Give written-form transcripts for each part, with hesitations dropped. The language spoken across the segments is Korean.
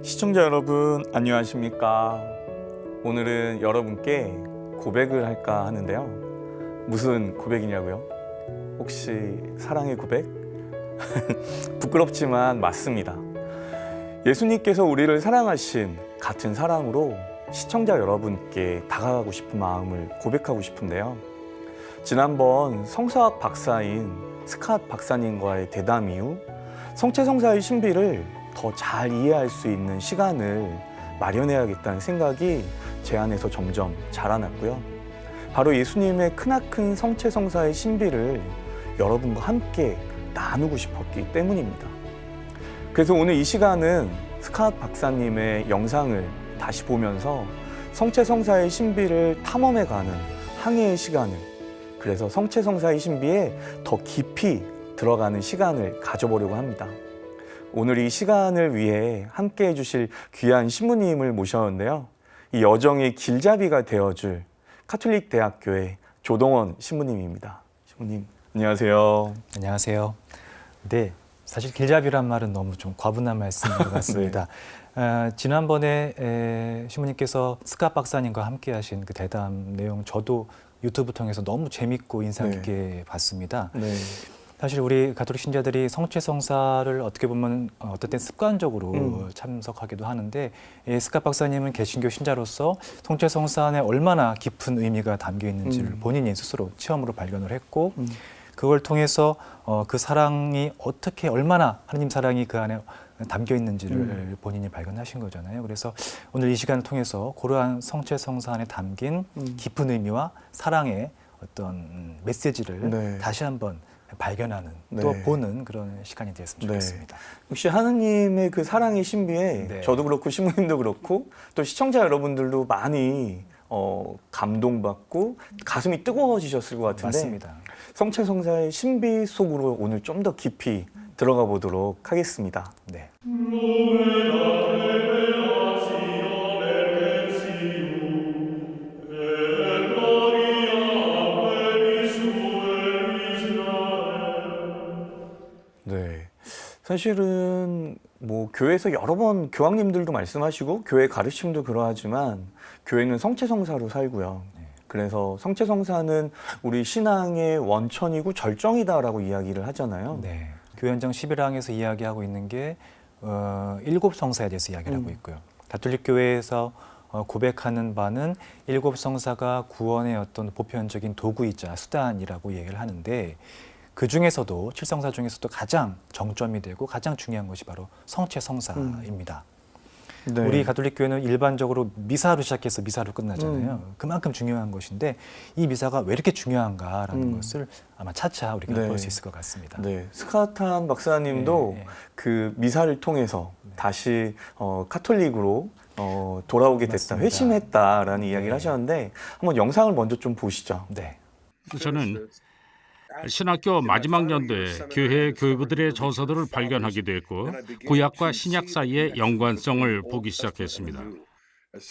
시청자 여러분 안녕하십니까. 오늘은 여러분께 고백을 할까 하는데요. 무슨 고백이냐고요? 혹시 사랑의 고백? 부끄럽지만 맞습니다. 예수님께서 우리를 사랑하신 같은 사랑으로 시청자 여러분께 다가가고 싶은 마음을 고백하고 싶은데요. 지난번 성서학 박사인 스캇 박사님과의 대담 이후 성체성사의 신비를 더 잘 이해할 수 있는 시간을 마련해야겠다는 생각이 제 안에서 점점 자라났고요. 바로 예수님의 크나큰 성체성사의 신비를 여러분과 함께 나누고 싶었기 때문입니다. 그래서 오늘 이 시간은 스캇 박사님의 영상을 다시 보면서 성체성사의 신비를 탐험해가는 항해의 시간을, 그래서 성체성사의 신비에 더 깊이 들어가는 시간을 가져보려고 합니다. 오늘 이 시간을 위해 함께 해주실 귀한 신부님을 모셨는데요. 이 여정의 길잡이가 되어줄 카톨릭 대학교의 조동원 신부님입니다. 신부님 안녕하세요. 안녕하세요. 네, 사실 길잡이란 말은 너무 좀 과분한 말씀인 것 같습니다. 지난번에 신부님께서 스캇 박사님과 함께 하신 그 대담 내용 저도 유튜브 통해서 너무 재밌고 인상 깊게 봤습니다. 네. 사실 우리 가톨릭 신자들이 성체성사를 어떻게 보면 어떤 때 습관적으로 참석하기도 하는데 스캇 박사님은 개신교 신자로서 성체성사 안에 얼마나 깊은 의미가 담겨 있는지를 본인이 스스로 체험으로 발견을 했고 그걸 통해서 그 사랑이 어떻게 얼마나 하느님 사랑이 그 안에 담겨 있는지를 본인이 발견하신 거잖아요. 그래서 오늘 이 시간을 통해서 그러한 성체성사 안에 담긴 깊은 의미와 사랑의 어떤 메시지를 다시 한번 발견하는 또 보는 그런 시간이 되었으면 좋겠습니다. 역시 하느님의 그 사랑의 신비에 저도 그렇고 신부님도 그렇고 또 시청자 여러분들도 많이 감동받고 가슴이 뜨거워지셨을 것 같은데 맞습니다. 성체성사의 신비 속으로 오늘 좀 더 깊이 들어가 보도록 하겠습니다. 네. 네, 사실은 뭐 교회에서 여러 번 교황님들도 말씀하시고 교회 가르침도 그러하지만 교회는 성체성사로 살고요. 그래서 성체성사는 우리 신앙의 원천이고 절정이다라고 이야기를 하잖아요. 네. 교회헌장 11항에서 이야기하고 있는 게 7성사에 대해서 이야기를 하고 있고요. 가톨릭 교회에서 고백하는 바는 7성사가 구원의 어떤 보편적인 도구이자 수단이라고 얘기를 하는데 그 중에서도 7성사 중에서도 가장 정점이 되고 가장 중요한 것이 바로 성체성사입니다. 네. 우리 가톨릭 교회는 일반적으로 미사로 시작해서 미사로 끝나잖아요. 그만큼 중요한 것인데 이 미사가 왜 이렇게 중요한가라는 것을 아마 차차 우리가 볼 수 있을 것 같습니다. 네, 스캇 박사님도 그 미사를 통해서 다시 카톨릭으로 돌아오게 됐다, 맞습니다. 회심했다라는 이야기를 하셨는데 한번 영상을 먼저 좀 보시죠. 네. 저는 신학교 마지막 연도에 교회 교부들의 저서들을 발견하기도 했고 구약과 신약 사이의 연관성을 보기 시작했습니다.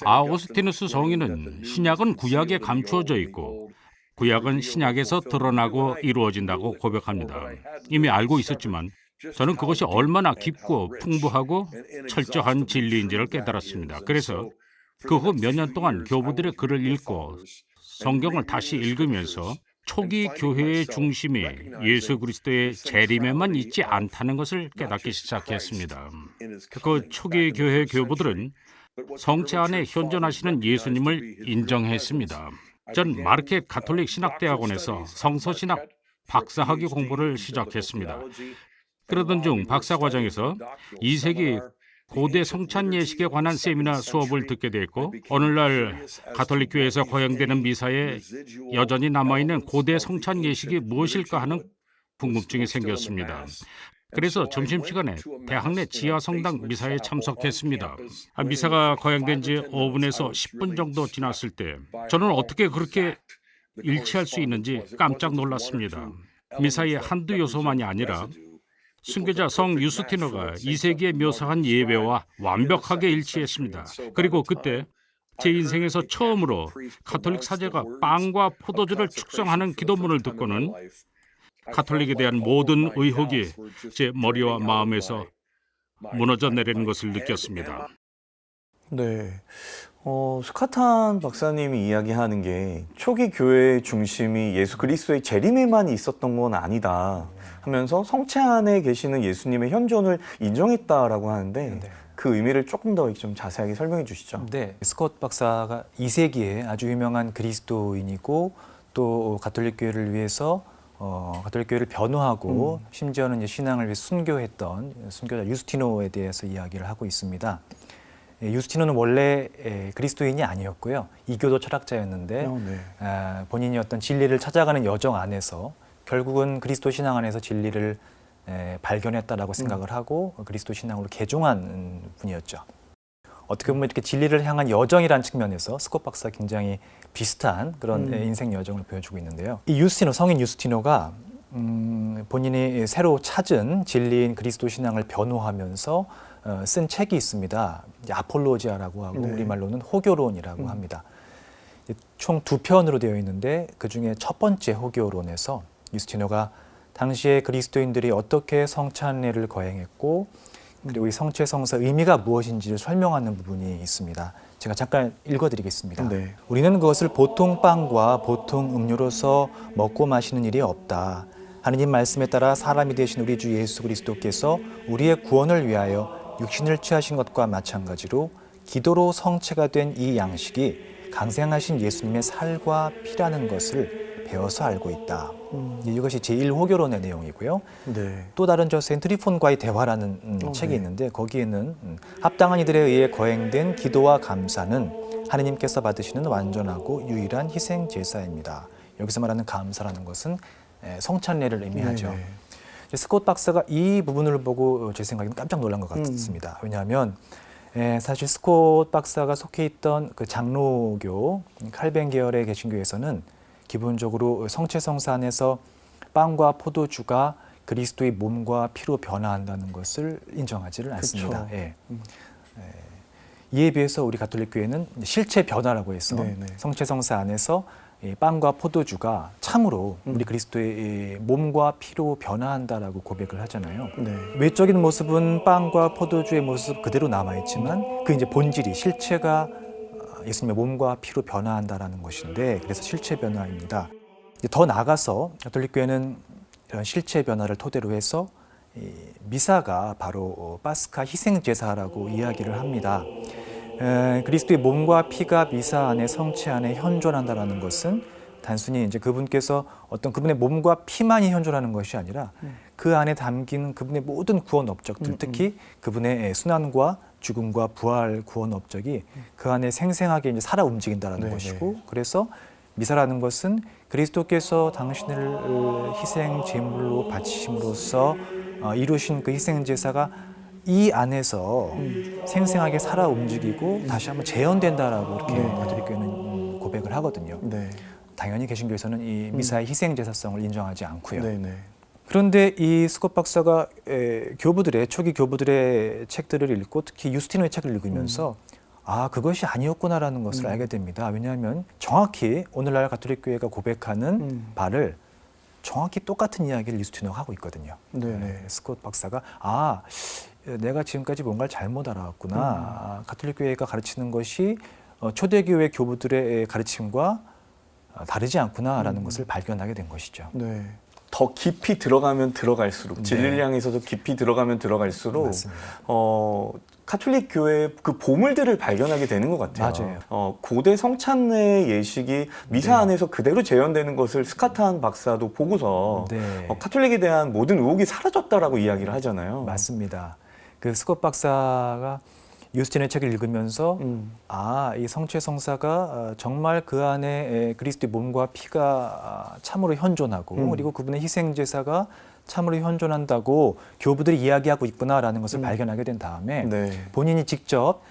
아우구스티누스 성인은 신약은 구약에 감추어져 있고 구약은 신약에서 드러나고 이루어진다고 고백합니다. 이미 알고 있었지만 저는 그것이 얼마나 깊고 풍부하고 철저한 진리인지를 깨달았습니다. 그래서 그 후 몇 년 동안 교부들의 글을 읽고 성경을 다시 읽으면서 초기 교회의 중심이 예수 그리스도의 재림에만 있지 않다는 것을 깨닫기 시작했습니다. 그 초기 교회 교부들은 성체 안에 현존하시는 예수님을 인정했습니다. 전 마르켓 가톨릭 신학대학원에서 성서신학 박사학위 공부를 시작했습니다. 그러던 중 박사 과정에서 2세기 고대 성찬 예식에 관한 세미나 수업을 듣게 됐고 오늘날 가톨릭 교회에서 거행되는 미사에 여전히 남아있는 고대 성찬 예식이 무엇일까 하는 궁금증이 생겼습니다. 그래서 점심시간에 대학 내 지하 성당 미사에 참석했습니다. 미사가 거행된 지 5분에서 10분 정도 지났을 때 저는 어떻게 그렇게 일치할 수 있는지 깜짝 놀랐습니다. 미사의 한두 요소만이 아니라 순교자 성 유스티노가 2세기에 묘사한 예배와 완벽하게 일치했습니다. 그리고 그때 제 인생에서 처음으로 가톨릭 사제가 빵과 포도주를 축성하는 기도문을 듣고는 가톨릭에 대한 모든 의혹이 제 머리와 마음에서 무너져 내리는 것을 느꼈습니다. 네. 스카탄 박사님이 이야기하는 게 초기 교회의 중심이 예수 그리스도의 재림에만 있었던 건 아니다 하면서 성체 안에 계시는 예수님의 현존을 인정했다라고 하는데 네. 그 의미를 조금 더 좀 자세하게 설명해 주시죠. 네, 스콧 박사가 2세기에 아주 유명한 그리스도인이고 또 가톨릭 교회를 위해서 가톨릭 교회를 변호하고 심지어는 이제 신앙을 위해 순교했던 순교자 유스티노에 대해서 이야기를 하고 있습니다. 유스티노는 원래 그리스도인이 아니었고요. 이교도 철학자였는데 네. 본인이 어떤 진리를 찾아가는 여정 안에서 결국은 그리스도 신앙 안에서 진리를 발견했다라고 생각을 하고 그리스도 신앙으로 개종한 분이었죠. 어떻게 보면 이렇게 진리를 향한 여정이라는 측면에서 스콧 박사가 굉장히 비슷한 그런 인생 여정을 보여주고 있는데요. 이 유스티노, 성인 유스티노가 본인이 새로 찾은 진리인 그리스도 신앙을 변호하면서 쓴 책이 있습니다. 이제 아폴로지아라고 하고 네. 우리말로는 호교론이라고 합니다. 총 2편으로 되어 있는데 그중에 첫 번째 호교론에서 유스티노가 당시에 그리스도인들이 어떻게 성찬례를 거행했고 그리고 이 성체성사 의미가 무엇인지를 설명하는 부분이 있습니다. 제가 잠깐 읽어드리겠습니다. 네. 우리는 그것을 보통 빵과 보통 음료로서 먹고 마시는 일이 없다. 하느님 말씀에 따라 사람이 되신 우리 주 예수 그리스도께서 우리의 구원을 위하여 육신을 취하신 것과 마찬가지로 기도로 성체가 된 이 양식이 강생하신 예수님의 살과 피라는 것을 배워서 알고 있다. 이것이 제1호교론의 내용이고요. 네. 또 다른 저 센트리폰과의 대화라는 책이 네. 있는데 거기에는 합당한 이들에 의해 거행된 기도와 감사는 하느님께서 받으시는 완전하고 유일한 희생 제사입니다. 여기서 말하는 감사라는 것은 성찬례를 의미하죠. 네. 스콧 박사가 이 부분을 보고 제 생각에는 깜짝 놀란 것 같습니다. 왜냐하면 사실 스콧 박사가 속해 있던 그 장로교 칼뱅 계열의 개신교에서는 기본적으로 성체성사 안에서 빵과 포도주가 그리스도의 몸과 피로 변화한다는 것을 인정하지를 않습니다. 예. 이에 비해서 우리 가톨릭 교회는 실체 변화라고 해서 네네. 성체성사 안에서 이 빵과 포도주가 참으로 우리 그리스도의 몸과 피로 변화한다라고 고백을 하잖아요. 네. 외적인 모습은 빵과 포도주의 모습 그대로 남아있지만 그 이제 본질이 실체가 예수님의 몸과 피로 변화한다라는 것인데 그래서 실체 변화입니다. 더 나아가서 가톨릭 교회는 이런 실체 변화를 토대로 해서 이 미사가 바로 파스카 희생 제사라고 이야기를 합니다. 그리스도의 몸과 피가 미사 안에 성체 안에 현존한다라는 것은 단순히 이제 그분께서 어떤 그분의 몸과 피만이 현존하는 것이 아니라 그 안에 담긴 그분의 모든 구원 업적들, 특히 그분의 순환과 죽음과 부활 구원 업적이 그 안에 생생하게 이제 살아 움직인다라는 네네. 것이고, 그래서 미사라는 것은 그리스도께서 당신을 희생 제물로 바치심으로써 이루신 그 희생 제사가 이 안에서 생생하게 살아 움직이고 다시 한번 재현된다라고 이렇게 가톨릭 교회는 고백을 하거든요. 네. 당연히 개신교에서는 이 미사의 희생 제사성을 인정하지 않고요. 네네. 그런데 이 스콧 박사가 교부들의 초기 교부들의 책들을 읽고 특히 유스티노의 책을 읽으면서 아, 그것이 아니었구나라는 것을 알게 됩니다. 왜냐하면 정확히 오늘날 가톨릭 교회가 고백하는 바를 정확히 똑같은 이야기를 유스티노가 하고 있거든요. 네네. 스콧 박사가 아, 내가 지금까지 뭔가를 잘못 알아왔구나. 아, 가톨릭 교회가 가르치는 것이 초대교회 교부들의 가르침과 다르지 않구나라는 것을 발견하게 된 것이죠. 네. 더 깊이 들어가면 들어갈수록 진리를 향해서도 깊이 들어가면 들어갈수록 맞습니다. 카톨릭 교회의 그 보물들을 발견하게 되는 것 같아요. 맞아요. 고대 성찬례 예식이 미사 안에서 그대로 재현되는 것을 스카탄 박사도 보고서 네. 카톨릭에 대한 모든 의혹이 사라졌다라고 이야기를 하잖아요. 맞습니다. 그 스콧 박사가 유스틴의 책을 읽으면서 아, 이 성체성사가 정말 그 안에 그리스도의 몸과 피가 참으로 현존하고 그리고 그분의 희생제사가 참으로 현존한다고 교부들이 이야기하고 있구나라는 것을 발견하게 된 다음에 네. 본인이 직접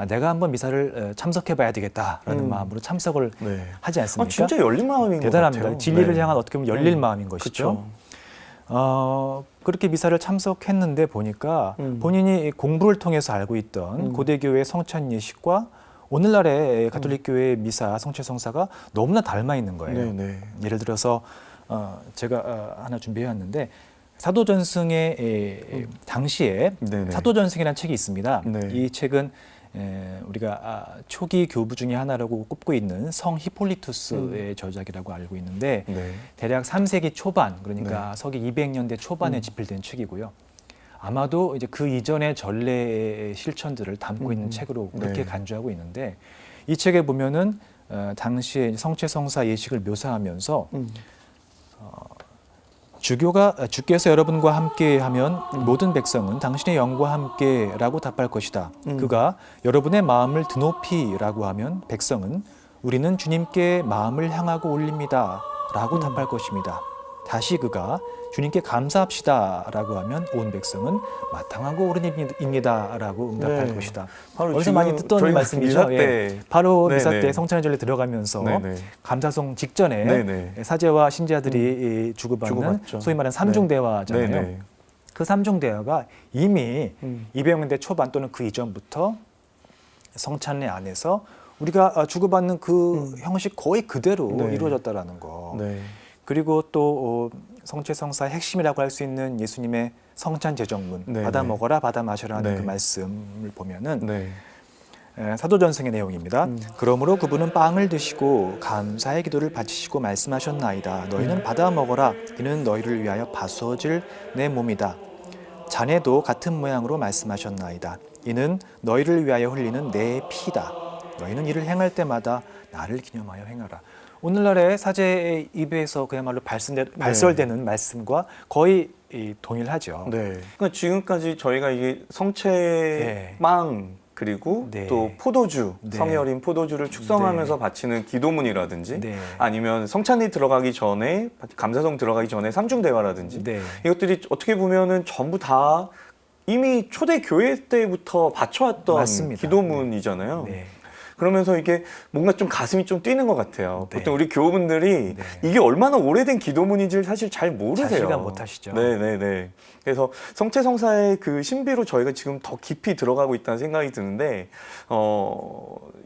내가 한번 미사를 참석해봐야 되겠다라는 마음으로 참석을 네. 하지 않습니까? 진짜 열린 마음인 것 대단합니다. 같아요. 진리를 네. 향한 어떻게 보면 열린 마음인 것이죠. 그쵸. 그렇게 미사를 참석했는데 보니까 본인이 공부를 통해서 알고 있던 고대교회의 성찬 예식과 오늘날의 가톨릭 교회의 미사, 성체성사가 너무나 닮아 있는 거예요. 네네. 예를 들어서 제가 하나 준비해왔는데 사도전승의 당시에 네네. 사도전승이라는 책이 있습니다. 네. 이 책은 우리가 초기 교부 중에 하나라고 꼽고 있는 성 히폴리투스의 저작이라고 알고 있는데 네. 대략 3세기 초반, 그러니까 서기 200년대 초반에 집필된 책이고요. 아마도 이제 그 이전의 전례의 실천들을 담고 있는 책으로 그렇게 네. 간주하고 있는데, 이 책에 보면은 당시에 성체성사 예식을 묘사하면서 주께서 여러분과 함께하면 모든 백성은 당신의 영과 함께라고 답할 것이다. 그가 여러분의 마음을 드높이라고 하면 백성은 우리는 주님께 마음을 향하고 올립니다라고 답할 것입니다. 다시 그가 주님께 감사합시다라고 하면 온 백성은 마땅하고 옳은입니다라고 응답할 네. 것이다. 바로 어디서 많이 지금 듣던 저희가 말씀이죠. 미사 때 예. 바로 미사 네네. 때 성찬의 전례 들어가면서 네네. 감사송 직전에 네네. 사제와 신자들이 주고받는 주고받죠. 소위 말하는 삼중대화잖아요. 네네. 그 삼중대화가 이미 200년대 초반 또는 그 이전부터 성찬례 안에서 우리가 주고받는 그 형식 거의 그대로 네. 이루어졌다라는 거. 네. 그리고 또 성체성사의 핵심이라고 할 수 있는 예수님의 성찬 제정문, 네, 받아 네. 먹어라 받아 마셔라 하는 네. 그 말씀을 보면은 네. 사도전승의 내용입니다. 그러므로 그분은 빵을 드시고 감사의 기도를 바치시고 말씀하셨나이다. 너희는 받아 먹어라. 이는 너희를 위하여 바쳐질 내 몸이다. 자네도 같은 모양으로 말씀하셨나이다. 이는 너희를 위하여 흘리는 내 피다. 너희는 이를 행할 때마다 나를 기념하여 행하라. 오늘날의 사제의 입에서 그야말로 발설되는 말씀과 거의 동일하죠. 네. 그러니까 지금까지 저희가 이게 성체망 그리고 네. 또 포도주, 네. 성에 어린 포도주를 축성하면서 바치는 기도문이라든지 네. 아니면 성찬이 들어가기 전에 감사송 들어가기 전에 삼중대화라든지 네. 이것들이 어떻게 보면은 전부 다 이미 초대 교회 때부터 바쳐왔던 맞습니다. 기도문이잖아요. 네. 그러면서 이게 뭔가 좀 가슴이 좀 뛰는 것 같아요. 네. 보통 우리 교우분들이 네. 이게 얼마나 오래된 기도문인지를 사실 잘 모르세요. 자신감 못 하시죠. 네네네. 그래서 성체성사의 그 신비로 저희가 지금 더 깊이 들어가고 있다는 생각이 드는데,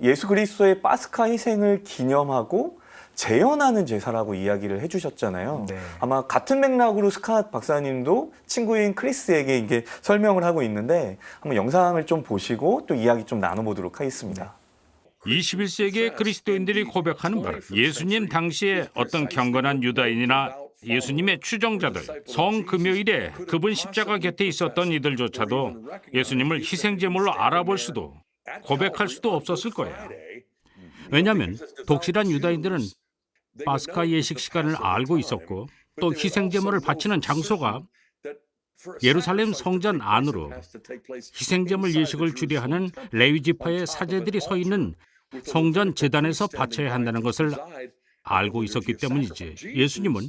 예수 그리스도의 파스카 희생을 기념하고 재현하는 제사라고 이야기를 해주셨잖아요. 네. 아마 같은 맥락으로 스캇 박사님도 친구인 크리스에게 이게 설명을 하고 있는데 한번 영상을 좀 보시고 또 이야기 좀 나눠보도록 하겠습니다. 21세기의 그리스도인들이 고백하는 바는 예수님 당시에 어떤 경건한 유다인이나 예수님의 추종자들, 성금요일에 그분 십자가 곁에 있었던 이들조차도 예수님을 희생제물로 알아볼 수도 고백할 수도 없었을 거예요. 왜냐하면 독실한 유다인들은 파스카 예식 시간을 알고 있었고 또 희생제물을 바치는 장소가 예루살렘 성전 안으로 희생제물 예식을 주례하는 레위 지파의 사제들이 서 있는 성전 제단에서 바쳐야 한다는 것을 알고 있었기 때문이지. 예수님은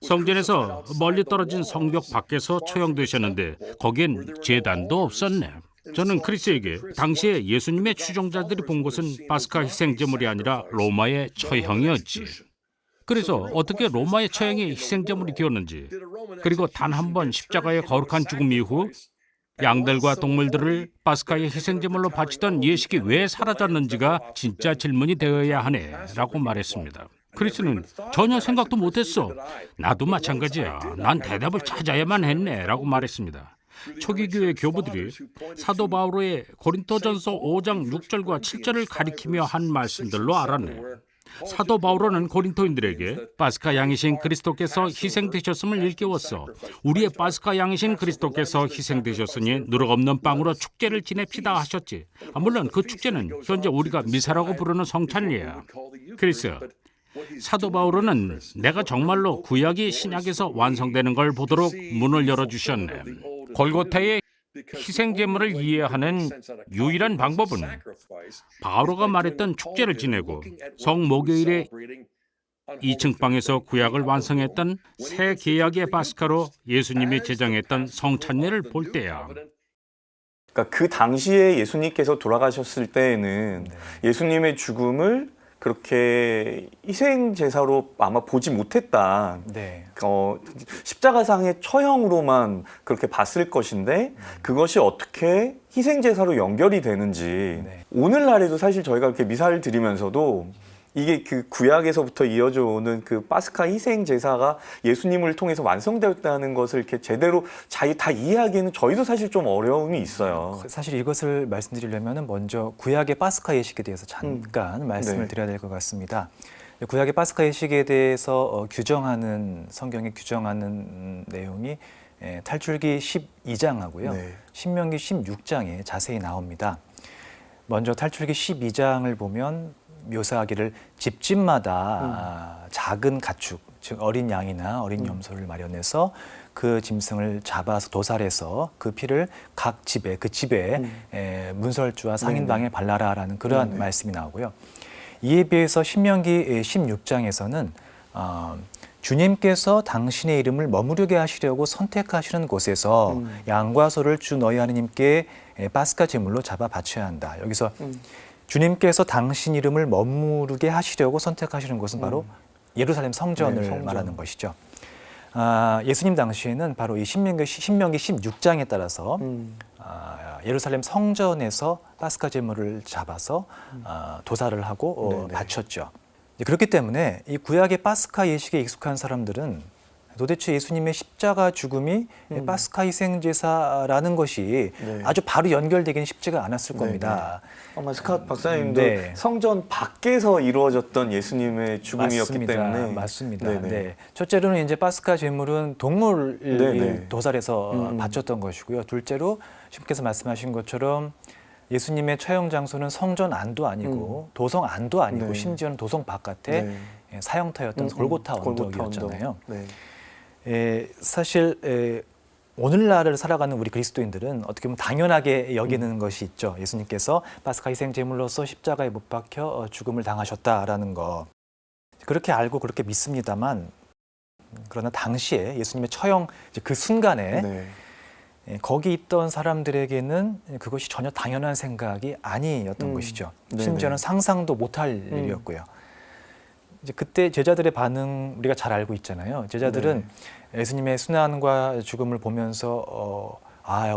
성전에서 멀리 떨어진 성벽 밖에서 처형되셨는데 거기엔 제단도 없었네. 저는 크리스에게 당시에 예수님의 추종자들이 본 것은 파스카 희생제물이 아니라 로마의 처형이었지. 그래서 어떻게 로마의 처형이 희생제물이 되었는지, 그리고 단 한 번 십자가의 거룩한 죽음 이후 양들과 동물들을 파스카의 희생제물로 바치던 예식이 왜 사라졌는지가 진짜 질문이 되어야 하네라고 말했습니다. 크리스는 전혀 생각도 못했어. 나도 마찬가지야. 난 대답을 찾아야만 했네라고 말했습니다. 초기 교회 교부들이 사도 바울의 고린토전서 5장 6절과 7절을 가리키며 한 말씀들로 알았네. 사도 바울은 고린토인들에게 파스카 양이신 그리스도께서 희생되셨음을 일깨웠어. 우리의 파스카 양이신 그리스도께서 희생되셨으니 누룩 없는 빵으로 축제를 지냅시다 하셨지. 물론 그 축제는 현재 우리가 미사라고 부르는 성찬이야. 그래서 사도 바울은 내가 정말로 구약이 신약에서 완성되는 걸 보도록 문을 열어주셨네. 골고타의 희생제물을 이해하는 유일한 방법은 바오로가 말했던 축제를 지내고 성목요일에 2층 방에서 구약을 완성했던 새 계약의 파스카로 예수님이 제정했던 성찬례를 볼 때야. 그러니까 그 당시에 예수님께서 돌아가셨을 때에는 예수님의 죽음을 그렇게 희생 제사로 아마 보지 못했다. 네. 십자가상의 처형으로만 그렇게 봤을 것인데 그것이 어떻게 희생 제사로 연결이 되는지 네. 오늘날에도 사실 저희가 이렇게 미사를 드리면서도 이게 그 구약에서부터 이어져 오는 그 파스카 희생 제사가 예수님을 통해서 완성되었다는 것을 이렇게 제대로 다 이해하기에는 저희도 사실 좀 어려움이 있어요. 사실 이것을 말씀드리려면 먼저 구약의 파스카 예식에 대해서 잠깐 말씀을 네. 드려야 될 것 같습니다. 구약의 파스카 예식에 대해서 규정하는 성경에 규정하는 내용이 탈출기 12장하고요. 네. 신명기 16장에 자세히 나옵니다. 먼저 탈출기 12장을 보면 묘사하기를 집집마다 작은 가축, 즉 어린 양이나 어린 염소를 마련해서 그 짐승을 잡아서 도살해서 그 피를 각 집에 그 집에 문설주와 상인방에 발라라라는 그러한 말씀이 나오고요. 이에 비해서 신명기 16장에서는 주님께서 당신의 이름을 머무르게 하시려고 선택하시는 곳에서 양과 소를 주 너희 하느님께 파스카 제물로 잡아 바쳐야 한다. 여기서 주님께서 당신 이름을 머무르게 하시려고 선택하시는 곳은 바로 예루살렘 성전을 성전. 말하는 것이죠. 예수님 당시에는 바로 이 신명기 16장에 따라서 예루살렘 성전에서 파스카 제물을 잡아서 도살을 하고 바쳤죠. 그렇기 때문에 이 구약의 파스카 예식에 익숙한 사람들은 도대체 예수님의 십자가 죽음이 파스카 희생 제사라는 것이 아주 바로 연결되기는 쉽지가 않았을 겁니다. 아마 스캇 박사님도 네. 성전 밖에서 이루어졌던 예수님의 죽음이었기 때문에 맞습니다. 네네. 네. 첫째로는 이제 파스카 제물은 동물을 네네. 도살해서 바쳤던 것이고요. 둘째로 주님께서 말씀하신 것처럼 예수님의 처형 장소는 성전 안도 아니고 도성 안도 아니고 네. 심지어는 도성 바깥에 사형터였던 골고타 언덕이었잖아요. 네. 사실 오늘날을 살아가는 우리 그리스도인들은 어떻게 보면 당연하게 여기는 것이 있죠. 예수님께서 파스카 희생 제물로서 십자가에 못 박혀 죽음을 당하셨다라는 거. 그렇게 알고 그렇게 믿습니다만 그러나 당시에 예수님의 처형 그 순간에 거기 있던 사람들에게는 그것이 전혀 당연한 생각이 아니었던 것이죠. 심지어는 상상도 못할 일이었고요. 이제 그때 제자들의 반응 우리가 잘 알고 있잖아요. 제자들은 예수님의 순환과 죽음을 보면서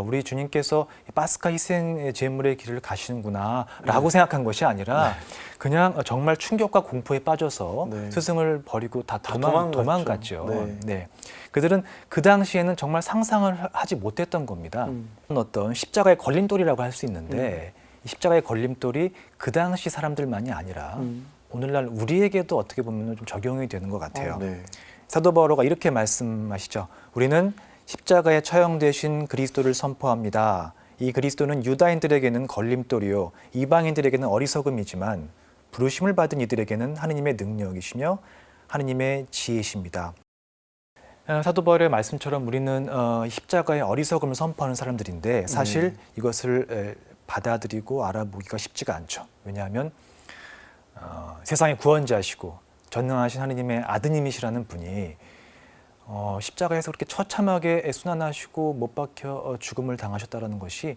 우리 주님께서 파스카 희생 제물의 길을 가시는구나라고 생각한 것이 아니라 그냥 정말 충격과 공포에 빠져서 스승을 버리고 다 도망갔죠. 네. 그들은 그 당시에는 정말 상상을 하지 못했던 겁니다. 어떤 십자가의 걸림돌이라고 할 수 있는데 이 십자가의 걸림돌이 그 당시 사람들만이 아니라 오늘날 우리에게도 어떻게 보면 좀 적용이 되는 것 같아요. 사도 바오로가 이렇게 말씀하시죠. 우리는 십자가에 처형되신 그리스도를 선포합니다. 이 그리스도는 유다인들에게는 걸림돌이요 이방인들에게는 어리석음이지만 부르심을 받은 이들에게는 하느님의 능력이시며 하느님의 지혜십니다. 사도 바울의 말씀처럼 우리는 십자가의 어리석음을 선포하는 사람들인데 사실 이것을 받아들이고 알아보기가 쉽지가 않죠. 왜냐하면 세상의 구원자시고 전능하신 하느님의 아드님이시라는 분이 십자가에서 그렇게 처참하게 순환하시고 못 박혀 죽음을 당하셨다는 것이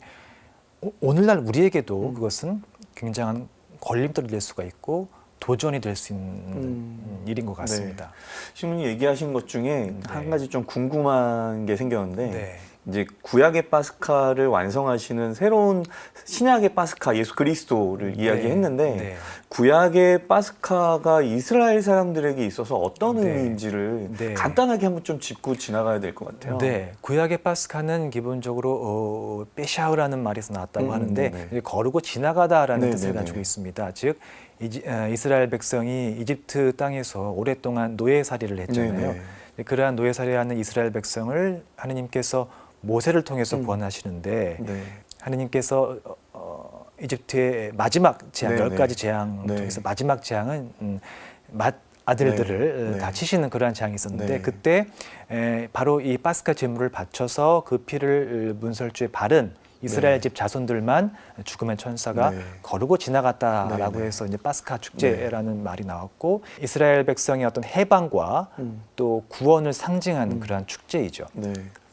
오늘날 우리에게도 그것은 굉장한 걸림돌이 될 수가 있고 도전이 될 수 있는 일인 것 같습니다. 신부님 얘기하신 것 중에 한 가지 좀 궁금한 게 생겼는데 이제 구약의 파스카를 완성하시는 새로운 신약의 파스카 예수 그리스도를 이야기했는데 구약의 파스카가 이스라엘 사람들에게 있어서 어떤 의미인지를 간단하게 한번 좀 짚고 지나가야 될 것 같아요. 구약의 파스카는 기본적으로 빼샤우라는 말에서 나왔다고 하는데 거르고 지나가다라는 뜻을 가지고 있습니다. 즉 이스라엘 백성이 이집트 땅에서 오랫동안 노예살이를 했잖아요. 그러한 노예살이하는 이스라엘 백성을 하느님께서 모세를 통해서 구원하시는데 하느님께서 이집트의 마지막 재앙, 10가지 재앙 통해서 마지막 재앙은 아들들을 다 치시는 그러한 재앙이 있었는데 그때 바로 이 파스카 제물을 바쳐서 그 피를 문설주에 바른 이스라엘 집 자손들만 죽음의 천사가 거르고 지나갔다라고 해서 이제 파스카 축제라는 말이 나왔고 이스라엘 백성의 어떤 해방과 또 구원을 상징하는 그러한 축제이죠.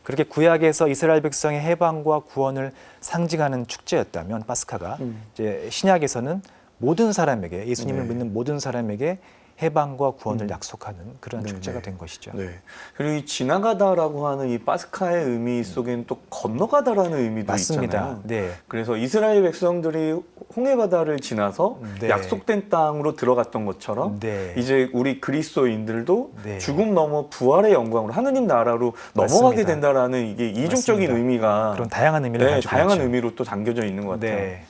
그렇게 구약에서 이스라엘 백성의 해방과 구원을 상징하는 축제였다면 파스카가 이제 신약에서는 모든 사람에게 예수님을 믿는 모든 사람에게 해방과 구원을 약속하는 그런 네네. 축제가 된 것이죠. 네. 그리고 이 지나가다라고 하는 이 파스카의 의미 속에는 또 건너가다라는 의미도 맞습니다. 있잖아요. 네. 그래서 이스라엘 백성들이 홍해바다를 지나서 네. 약속된 땅으로 들어갔던 것처럼 네. 이제 우리 그리스도인들도 네. 죽음 넘어 부활의 영광으로 하느님 나라로 맞습니다. 넘어가게 된다라는 이게 이중적인 맞습니다. 의미가 그런 다양한 의미를 네, 가지고 다양한 있죠. 의미로 또 담겨져 있는 것 같아요. 네.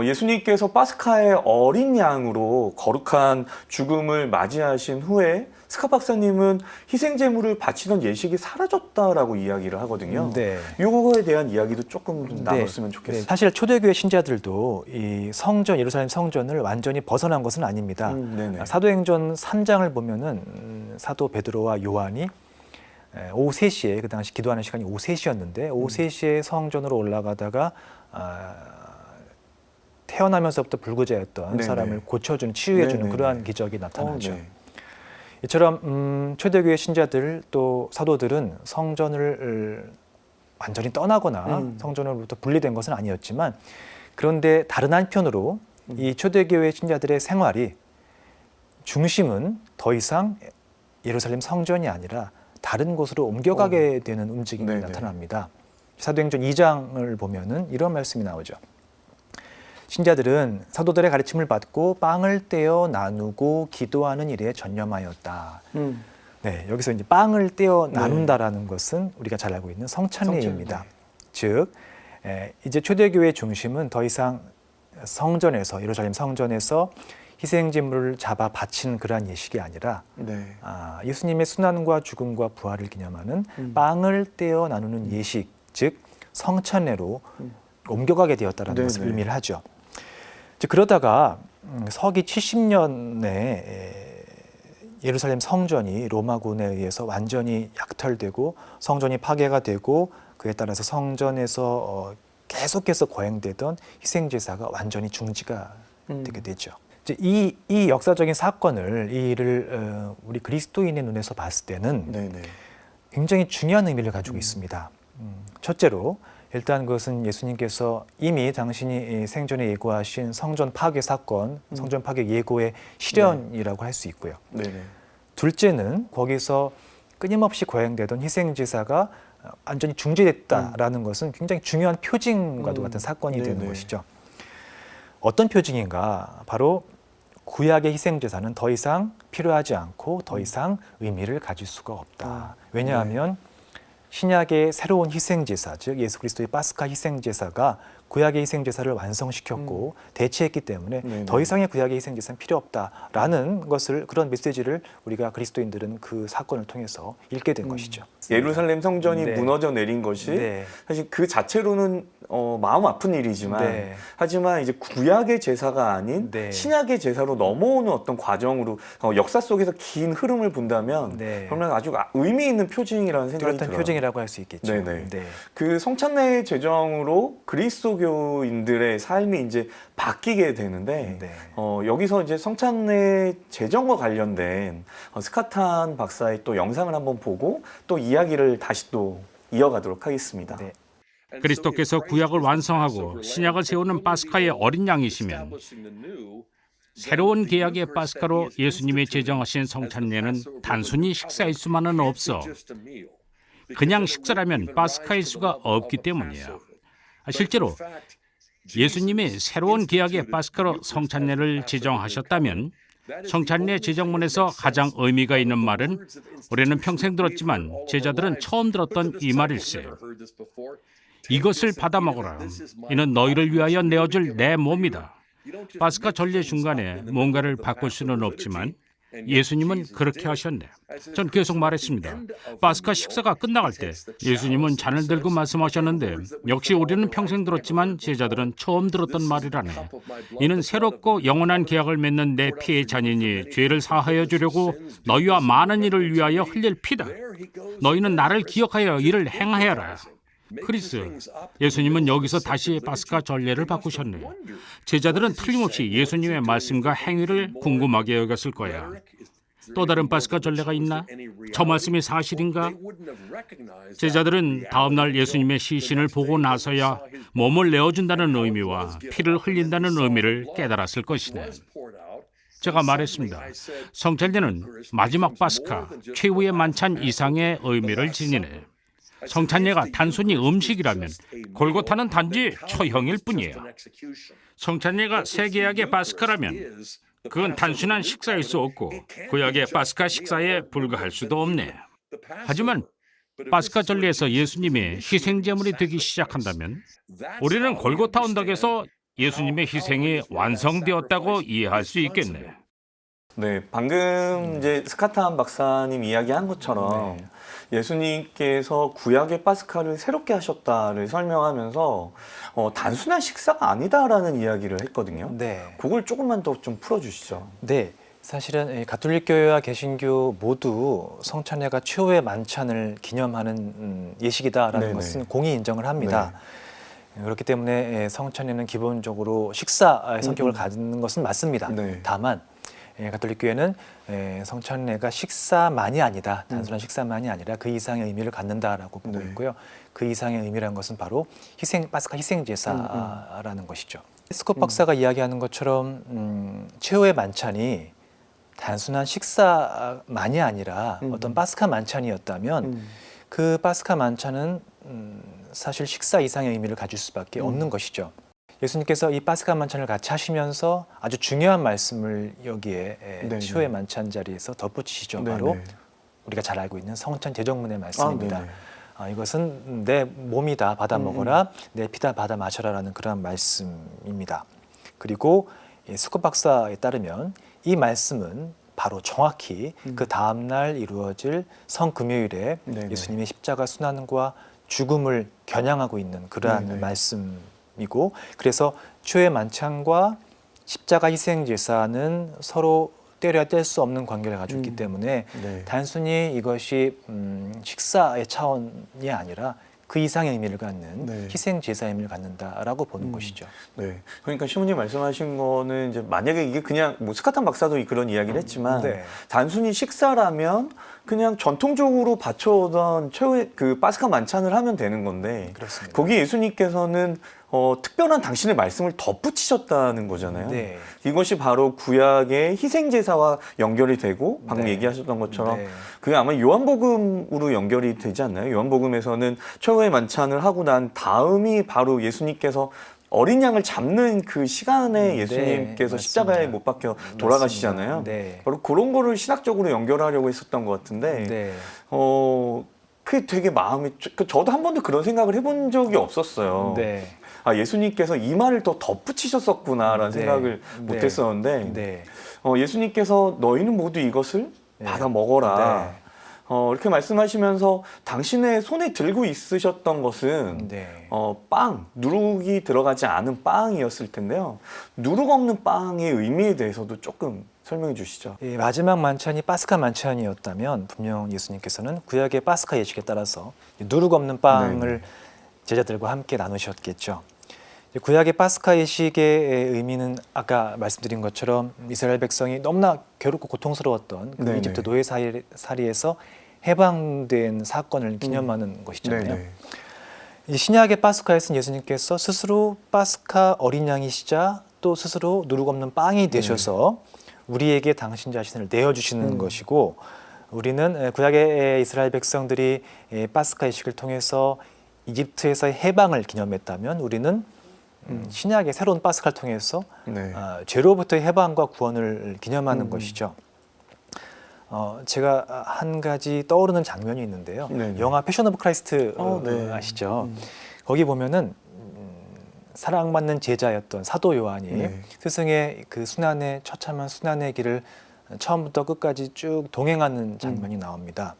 예수님께서 파스카의 어린 양으로 거룩한 죽음을 맞이하신 후에 스카 박사님은 희생제물을 바치던 예식이 사라졌다라고 이야기를 하거든요. 네. 이거에 대한 이야기도 조금 좀 나눴으면 네, 좋겠어요. 사실 초대교회 신자들도 이 성전 예루살렘 성전을 완전히 벗어난 것은 아닙니다. 네네. 사도행전 3장을 보면은 사도 베드로와 요한이 오후 3시에 그 당시 기도하는 시간이 오후 3시였는데 오후 3시에 성전으로 올라가다가 태어나면서부터 불구제였던 네네. 사람을 고쳐주는 치유해주는 네네네. 그러한 기적이 나타나죠. 네. 이처럼 초대교회 신자들 또 사도들은 성전을 완전히 떠나거나 성전으로부터 분리된 것은 아니었지만 그런데 다른 한편으로 이 초대교회 신자들의 생활이 중심은 더 이상 예루살렘 성전이 아니라 다른 곳으로 옮겨가게 되는 움직임이 네네. 나타납니다. 사도행전 2장을 보면은 이런 말씀이 나오죠. 신자들은 사도들의 가르침을 받고 빵을 떼어 나누고 기도하는 일에 전념하였다. 네, 여기서 이제 빵을 떼어 나눈다라는 것은 우리가 잘 알고 있는 성찬례입니다. 즉, 이제 초대교회의 중심은 더 이상 성전에서 예루살렘 성전에서 희생제물을 잡아 바치는 그러한 예식이 아니라 네. 예수님의 순환과 죽음과 부활을 기념하는 빵을 떼어 나누는 예식, 즉 성찬례로 옮겨가게 되었다라는 것을 네네. 의미를 하죠. 즉 그러다가 서기 70년에 예루살렘 성전이 로마군에 의해서 완전히 약탈되고 성전이 파괴가 되고 그에 따라서 성전에서 계속해서 거행되던 희생제사가 완전히 중지가 되게 되죠. 이제 이 역사적인 사건을 이 일을 우리 그리스도인의 눈에서 봤을 때는 네네. 굉장히 중요한 의미를 가지고 있습니다. 첫째로 일단 그것은 예수님께서 이미 당신이 생전에 예고하신 성전 파괴 사건, 성전 파괴 예고의 실현이라고 할 수 있고요. 네네. 둘째는 거기서 끊임없이 거행되던 희생제사가 완전히 중지됐다라는 것은 굉장히 중요한 표징과도 같은 사건이 되는 네네. 것이죠. 어떤 표징인가? 바로 구약의 희생제사는 더 이상 필요하지 않고 더 이상 의미를 가질 수가 없다. 왜냐하면 신약의 새로운 희생제사, 즉 예수 그리스도의 파스카 희생제사가 구약의 희생제사를 완성시켰고 대체했기 때문에 네네. 더 이상의 구약의 희생제사는 필요 없다라는 것을 그런 메시지를 우리가 그리스도인들은 그 사건을 통해서 읽게 된 것이죠. 예루살렘 성전이 네. 무너져 내린 것이 네. 사실 그 자체로는 마음 아픈 일이지만 네. 하지만 이제 구약의 제사가 아닌 네. 신약의 제사로 넘어오는 어떤 과정으로 역사 속에서 긴 흐름을 본다면 네. 그러면 아주 의미 있는 표징이라는 생각이 뚜렷한 들어요. 표징이라고 할 수 있겠죠. 네네. 네. 그 성찬례 제정으로 그리스도교인들의 삶이 이제 바뀌게 되는데 네. 여기서 이제 성찬례 제정과 관련된 스카탄 박사의 또 영상을 한번 보고 또 이야기를 다시 또 이어가도록 하겠습니다. 네. 그리스도께서 구약을 완성하고 신약을 세우는 파스카의 어린 양이시면 새로운 계약의 파스카로 예수님이 제정하신 성찬례는 단순히 식사일 수만은 없어. 그냥 식사라면 파스카일 수가 없기 때문이에요. 실제로 예수님이 새로운 계약의 파스카로 성찬례를 제정하셨다면 성찬례 제정문에서 가장 의미가 있는 말은 우리는 평생 들었지만 제자들은 처음 들었던 이 말일세. 이것을 받아 먹어라. 이는 너희를 위하여 내어줄 내 몸이다. 파스카 전례 중간에 뭔가를 바꿀 수는 없지만 예수님은 그렇게 하셨네. 전 계속 말했습니다. 파스카 식사가 끝나갈 때 예수님은 잔을 들고 말씀하셨는데 역시 우리는 평생 들었지만 제자들은 처음 들었던 말이라네. 이는 새롭고 영원한 계약을 맺는 내 피의 잔이니 죄를 사하여 주려고 너희와 많은 이를 위하여 흘릴 피다. 너희는 나를 기억하여 이를 행하여라. 크리스, 예수님은 여기서 다시 파스카 전례를 바꾸셨네요. 제자들은 틀림없이 예수님의 말씀과 행위를 궁금하게 여겼을 거야. 또 다른 파스카 전례가 있나? 저 말씀이 사실인가? 제자들은 다음 날 예수님의 시신을 보고 나서야 몸을 내어준다는 의미와 피를 흘린다는 의미를 깨달았을 것이네. 제가 말했습니다. 성찬예는 마지막 파스카, 최후의 만찬 이상의 의미를 지니네. 성찬예가 단순히 음식이라면 골고타는 단지 처형일 뿐이에요. 성찬예가 새 계약의 파스카라면 그건 단순한 식사일 수 없고 구약의 파스카 식사에 불과할 수도 없네. 하지만 파스카 전례에서 예수님의 희생 제물이 되기 시작한다면 우리는 골고타 언덕에서 예수님의 희생이 완성되었다고 이해할 수 있겠네. 네, 방금 이제 스카탄 박사님 이야기한 것처럼 예수님께서 구약의 파스카를 새롭게 하셨다를 설명하면서 단순한 식사가 아니다라는 이야기를 했거든요. 네. 그걸 조금만 더 좀 풀어주시죠. 네. 사실은 가톨릭 교회와 개신교 모두 성찬예가 최후의 만찬을 기념하는 예식이다라는 네네. 것은 공히 인정을 합니다. 그렇기 때문에 성찬예는 기본적으로 식사의 성격을 갖는 것은 맞습니다. 네. 다만 가톨릭 교회는 성찬예가 식사만이 아니다, 단순한 식사만이 아니라 그 이상의 의미를 갖는다라고 보고 있고요. 그 이상의 의미라는 것은 바로 파스카 희생 제사라는 것이죠. 스콧 박사가 이야기하는 것처럼 최후의 만찬이 단순한 식사만이 아니라 어떤 파스카 만찬이었다면 그 파스카 만찬은 사실 식사 이상의 의미를 가질 수밖에 없는 것이죠. 예수님께서 이 파스카 만찬을 같이 하시면서 아주 중요한 말씀을 여기에 최후의 만찬 자리에서 덧붙이시죠. 바로 우리가 잘 알고 있는 성찬 제정문의 말씀입니다. 이것은 내 몸이다, 받아 먹어라, 내 피다, 받아 마셔라라는 그런 말씀입니다. 그리고 스콧 박사에 따르면 이 말씀은 바로 정확히 그 다음 날 이루어질 성금요일에 예수님의 십자가 순환과 죽음을 겨냥하고 있는 그러한 말씀이고, 그래서 최후의 만찬과 십자가 희생 제사는 서로 때려야 뗄 수 없는 관계를 가지고 있기 때문에 단순히 이것이 식사의 차원이 아니라 그 이상의 의미를 갖는 희생 제사의 의미를 갖는다라고 보는 것이죠. 네, 그러니까 시모님 말씀하신 거는 이제 만약에 이게 그냥 뭐 스카탄 박사도 그런 이야기를 했지만 단순히 식사라면 그냥 전통적으로 바쳐오던 최후의 그 파스카 만찬을 하면 되는 건데 거기 예수님께서는 특별한 당신의 말씀을 덧붙이셨다는 거잖아요. 이것이 바로 구약의 희생 제사와 연결이 되고 방금 얘기하셨던 것처럼 그게 아마 요한복음으로 연결이 되지 않나요? 요한복음에서는 최후의 만찬을 하고 난 다음이 바로 예수님께서 어린 양을 잡는 그 시간에 예수님께서 십자가에 못 박혀 돌아가시잖아요. 바로 그런 거를 신학적으로 연결하려고 했었던 것 같은데 그게 되게 마음이 저도 한 번도 그런 생각을 해본 적이 없었어요. 예수님께서 이 말을 더 덧붙이셨었구나라는 생각을 못했었는데 예수님께서 너희는 모두 이것을 받아 먹어라. 이렇게 말씀하시면서 당신의 손에 들고 있으셨던 것은 누룩이 들어가지 않은 빵이었을 텐데요. 누룩 없는 빵의 의미에 대해서도 조금 설명해 주시죠. 마지막 만찬이 파스카 만찬이었다면 분명 예수님께서는 구약의 파스카 예식에 따라서 누룩 없는 빵을 제자들과 함께 나누셨겠죠. 구약의 파스카 예식의 의미는 아까 말씀드린 것처럼 이스라엘 백성이 너무나 괴롭고 고통스러웠던 그 이집트 노예살이에서 해방된 사건을 기념하는 것이잖아요. 이 신약의 파스카에서는 예수님께서 스스로 파스카 어린 양이시자 또 스스로 누룩 없는 빵이 되셔서 우리에게 당신 자신을 내어주시는 것이고, 우리는 구약의 이스라엘 백성들이 파스카 예식을 통해서 이집트에서의 해방을 기념했다면 우리는 신약의 새로운 파스카를 통해서 죄로부터의 해방과 구원을 기념하는 것이죠. 제가 한 가지 떠오르는 장면이 있는데요. 영화 패션 오브 크라이스트 아시죠? 거기 보면은 사랑받는 제자였던 사도 요한이 스승의 그 순환의 처참한 순환의 길을 처음부터 끝까지 쭉 동행하는 장면이 나옵니다.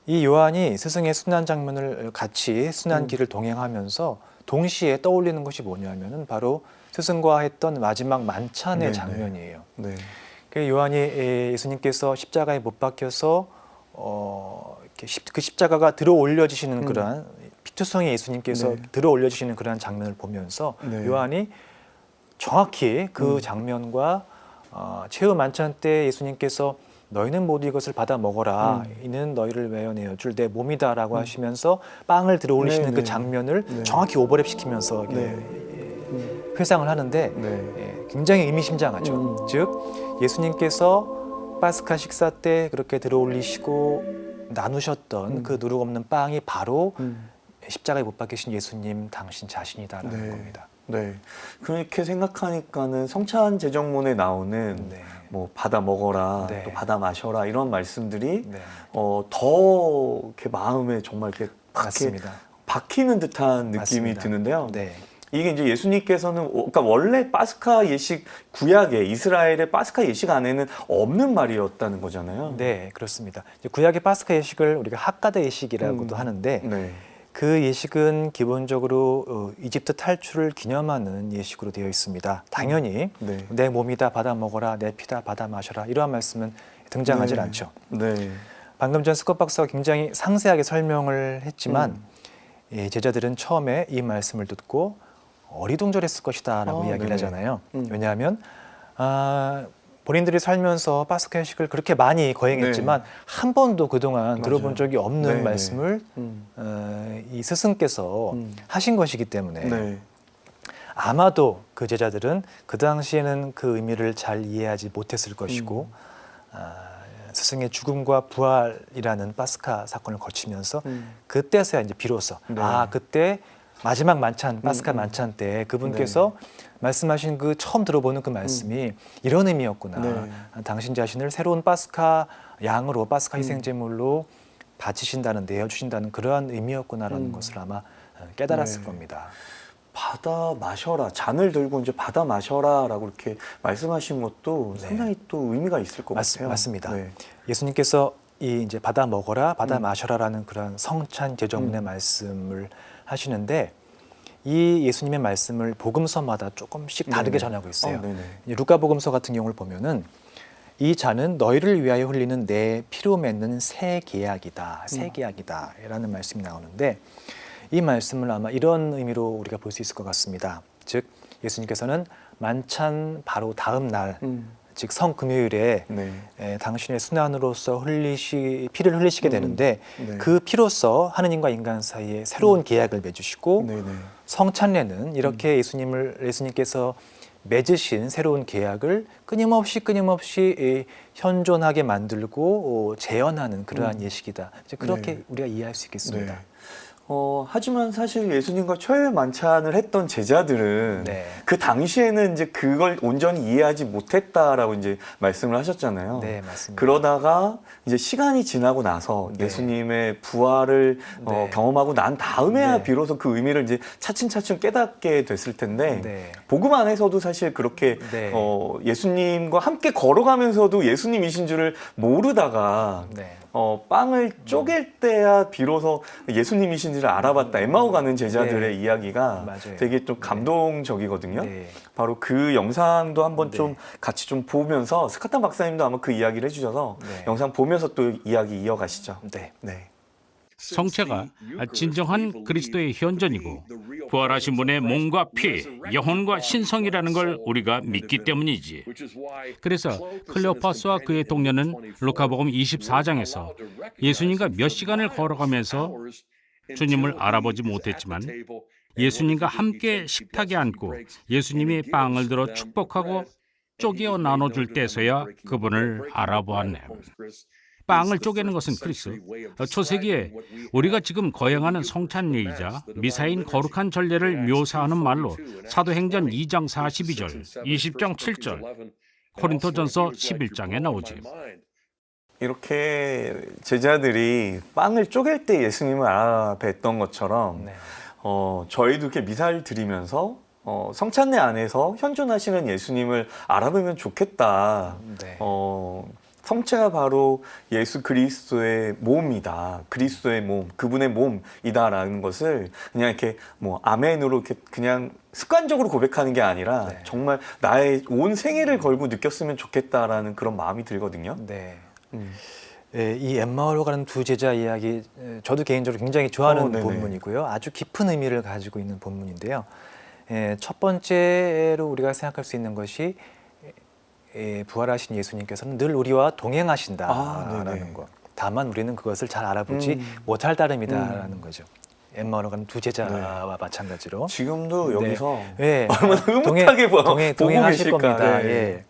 이 요한이 스승의 순환 장면을 같이 순환 길을 동행하면서 동시에 떠올리는 것이 뭐냐면은 바로 스승과 했던 마지막 만찬의 장면이에요. 그 요한이 예수님께서 십자가에 못 박혀서 그 십자가가 들어 올려지시는 그러한 피투성이 예수님께서 들어 올려지시는 그러한 장면을 보면서 요한이 정확히 그 장면과 최후 만찬 때 예수님께서 너희는 모두 이것을 받아 먹어라. 이는 너희를 외어내어 줄 내 몸이다라고 하시면서 빵을 들어 올리시는 그 장면을 정확히 오버랩 시키면서 회상을 하는데 굉장히 의미심장하죠. 즉 예수님께서 파스카 식사 때 그렇게 들어올리시고 나누셨던 그 누룩 없는 빵이 바로 십자가에 못 박히신 예수님 당신 자신이다라는 네. 겁니다. 네. 그렇게 생각하니까는 성찬 제정문에 나오는 네. 뭐 받아 먹어라, 네. 또 받아 마셔라 이런 말씀들이 네. 더 이렇게 마음에 정말 이렇게 맞습니다. 박히는 듯한 느낌이 맞습니다. 드는데요. 네. 이게 이제 예수님께서는 그러니까 원래 파스카 예식 구약에 이스라엘의 파스카 예식 안에는 없는 말이었다는 거잖아요. 네, 그렇습니다. 이제 구약의 파스카 예식을 우리가 핫가다 예식이라고도 하는데 네. 그 예식은 기본적으로 이집트 탈출을 기념하는 예식으로 되어 있습니다. 당연히 네. 내 몸이다 받아 먹어라, 내 피다 받아 마셔라 이러한 말씀은 등장하지 네. 않죠. 네. 방금 전 스콧 박사가 굉장히 상세하게 설명을 했지만 제자들은 처음에 이 말씀을 듣고 어리둥절했을 것이다라고 이야기를 네네. 하잖아요. 왜냐하면 본인들이 살면서 파스카 예식을 그렇게 많이 거행했지만 한 번도 그동안 맞아요. 들어본 적이 없는 네네. 말씀을 이 스승께서 하신 것이기 때문에 네. 아마도 그 제자들은 그 당시에는 그 의미를 잘 이해하지 못했을 것이고 스승의 죽음과 부활이라는 파스카 사건을 거치면서 그때서야 이제 비로소 네. 그때 마지막 만찬 파스카 만찬 때 그분께서 말씀하신 그 처음 들어보는 그 말씀이 이런 의미였구나. 네. 당신 자신을 새로운 파스카 양으로 파스카 희생제물로 바치신다는 내어주신다는 그러한 의미였구나라는 것을 아마 깨달았을 네. 겁니다. 받아 마셔라, 잔을 들고 이제 받아 마셔라라고 이렇게 말씀하신 것도 네. 상당히 또 의미가 있을 것 같아요. 맞습니다. 네. 예수님께서 이 이제 받아 먹어라, 받아 마셔라라는 그런 성찬 제정문의 말씀을 하시는데 이 예수님의 말씀을 복음서마다 조금씩 다르게 네네. 전하고 있어요. 네네. 루카 복음서 같은 경우를 보면은 이 잔은 너희를 위하여 흘리는 내 피로 맺는 새 계약이다, 새 계약이다라는 말씀이 나오는데 이 말씀을 아마 이런 의미로 우리가 볼 수 있을 것 같습니다. 즉 예수님께서는 만찬 바로 다음 날, 즉 성금요일에 네. 당신의 순환으로서 피를 흘리시게 되는데 네. 그 피로써 하느님과 인간 사이에 새로운 계약을 맺으시고 네네. 성찬례는 이렇게 예수님께서 맺으신 새로운 계약을 끊임없이 현존하게 만들고 재현하는 그러한 예식이다. 이제 그렇게 네. 우리가 이해할 수 있겠습니다. 네. 하지만 사실 예수님과 초회 만찬을 했던 제자들은 네. 그 당시에는 이제 그걸 온전히 이해하지 못했다라고 이제 말씀을 하셨잖아요. 네, 맞습니다. 그러다가 이제 시간이 지나고 나서 네. 예수님의 부활을 네. 경험하고 난 다음에야 네. 비로소 그 의미를 이제 차츰차츰 깨닫게 됐을 텐데 네. 복음 안에서도 사실 그렇게 네. 예수님과 함께 걸어가면서도 예수님이신 줄을 모르다가 네. 빵을 쪼갤 때야 비로소 예수님이신지를 알아봤다. 엠마오 가는 제자들의 이야기가 맞아요. 되게 좀 감동적이거든요. 네. 바로 그 영상도 한번 네. 좀 같이 좀 보면서 스카탄 박사님도 아마 그 이야기를 해주셔서 네. 영상 보면서 또 이야기 이어가시죠. 네. 네. 성체가 진정한 그리스도의 현존이고 부활하신 분의 몸과 피, 영혼과 신성이라는 걸 우리가 믿기 때문이지. 그래서 클레오파스와 그의 동료는 루카복음 24장에서 예수님과 몇 시간을 걸어가면서 주님을 알아보지 못했지만 예수님과 함께 식탁에 앉고 예수님이 빵을 들어 축복하고 쪼개어 나눠줄 때서야 그분을 알아보았네. 빵을 쪼개는 것은 그리스도. 초세기에 우리가 지금 거행하는 성찬례이자 미사인 거룩한 전례를 묘사하는 말로 사도행전 2장 42절, 20장 7절, 코린토전서 11장에 나오지. 이렇게 제자들이 빵을 쪼갤 때 예수님을 알아뵀던 것처럼 네. 저희도 이렇게 미사를 드리면서 성찬례 안에서 현존하시는 예수님을 알아보면 좋겠다. 네. 성체가 바로 예수 그리스도의 몸이다. 그리스도의 몸, 그분의 몸이다라는 것을 그냥 이렇게 뭐 아멘으로 이렇게 그냥 습관적으로 고백하는 게 아니라 네. 정말 나의 온 생애를 걸고 느꼈으면 좋겠다라는 그런 마음이 들거든요. 네. 이 엠마오로 가는 두 제자 이야기 저도 개인적으로 굉장히 좋아하는 네네. 본문이고요. 아주 깊은 의미를 가지고 있는 본문인데요. 첫 번째로 우리가 생각할 수 있는 것이 부활하신 예수님께서는 늘 우리와 동행하신다라는 것. 다만 우리는 그것을 잘 알아보지 못할 따름이다라는 거죠. 엠마오로 가는 두 제자와 마찬가지로 지금도 네. 여기서 예, 얼마나 흐뭇하게 보고 동행하실 계실까. 겁니다. 네. 예.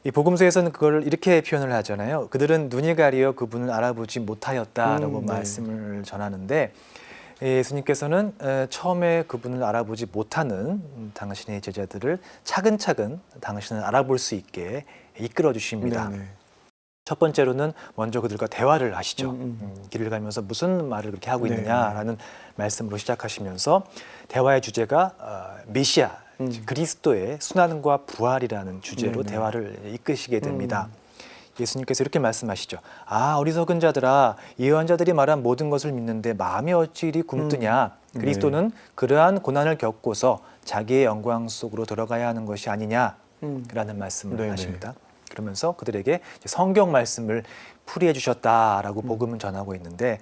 이 복음서에서는 그걸 이렇게 표현을 하잖아요. 그들은 눈이 가리어 그분을 알아보지 못하였다라고 네. 말씀을 전하는데 예수님께서는 처음에 그분을 알아보지 못하는 당신의 제자들을 차근차근 당신을 알아볼 수 있게 이끌어 주십니다. 네, 네. 첫 번째로는 먼저 그들과 대화를 하시죠. 음. 길을 가면서 무슨 말을 그렇게 하고 네. 있느냐라는 말씀으로 시작하시면서 대화의 주제가 메시아, 즉 그리스도의 순환과 부활이라는 주제로 네. 대화를 이끄시게 됩니다. 예수님께서 이렇게 말씀하시죠. 아, 어리석은 자들아, 예언자들이 말한 모든 것을 믿는데 마음이 어찌 이리 굼뜨냐. 그리스도는 그러한 고난을 겪고서 자기의 영광 속으로 들어가야 하는 것이 아니냐라는 말씀을 네네. 하십니다. 그러면서 그들에게 이제 성경 말씀을 풀이해 주셨다라고 복음을 전하고 있는데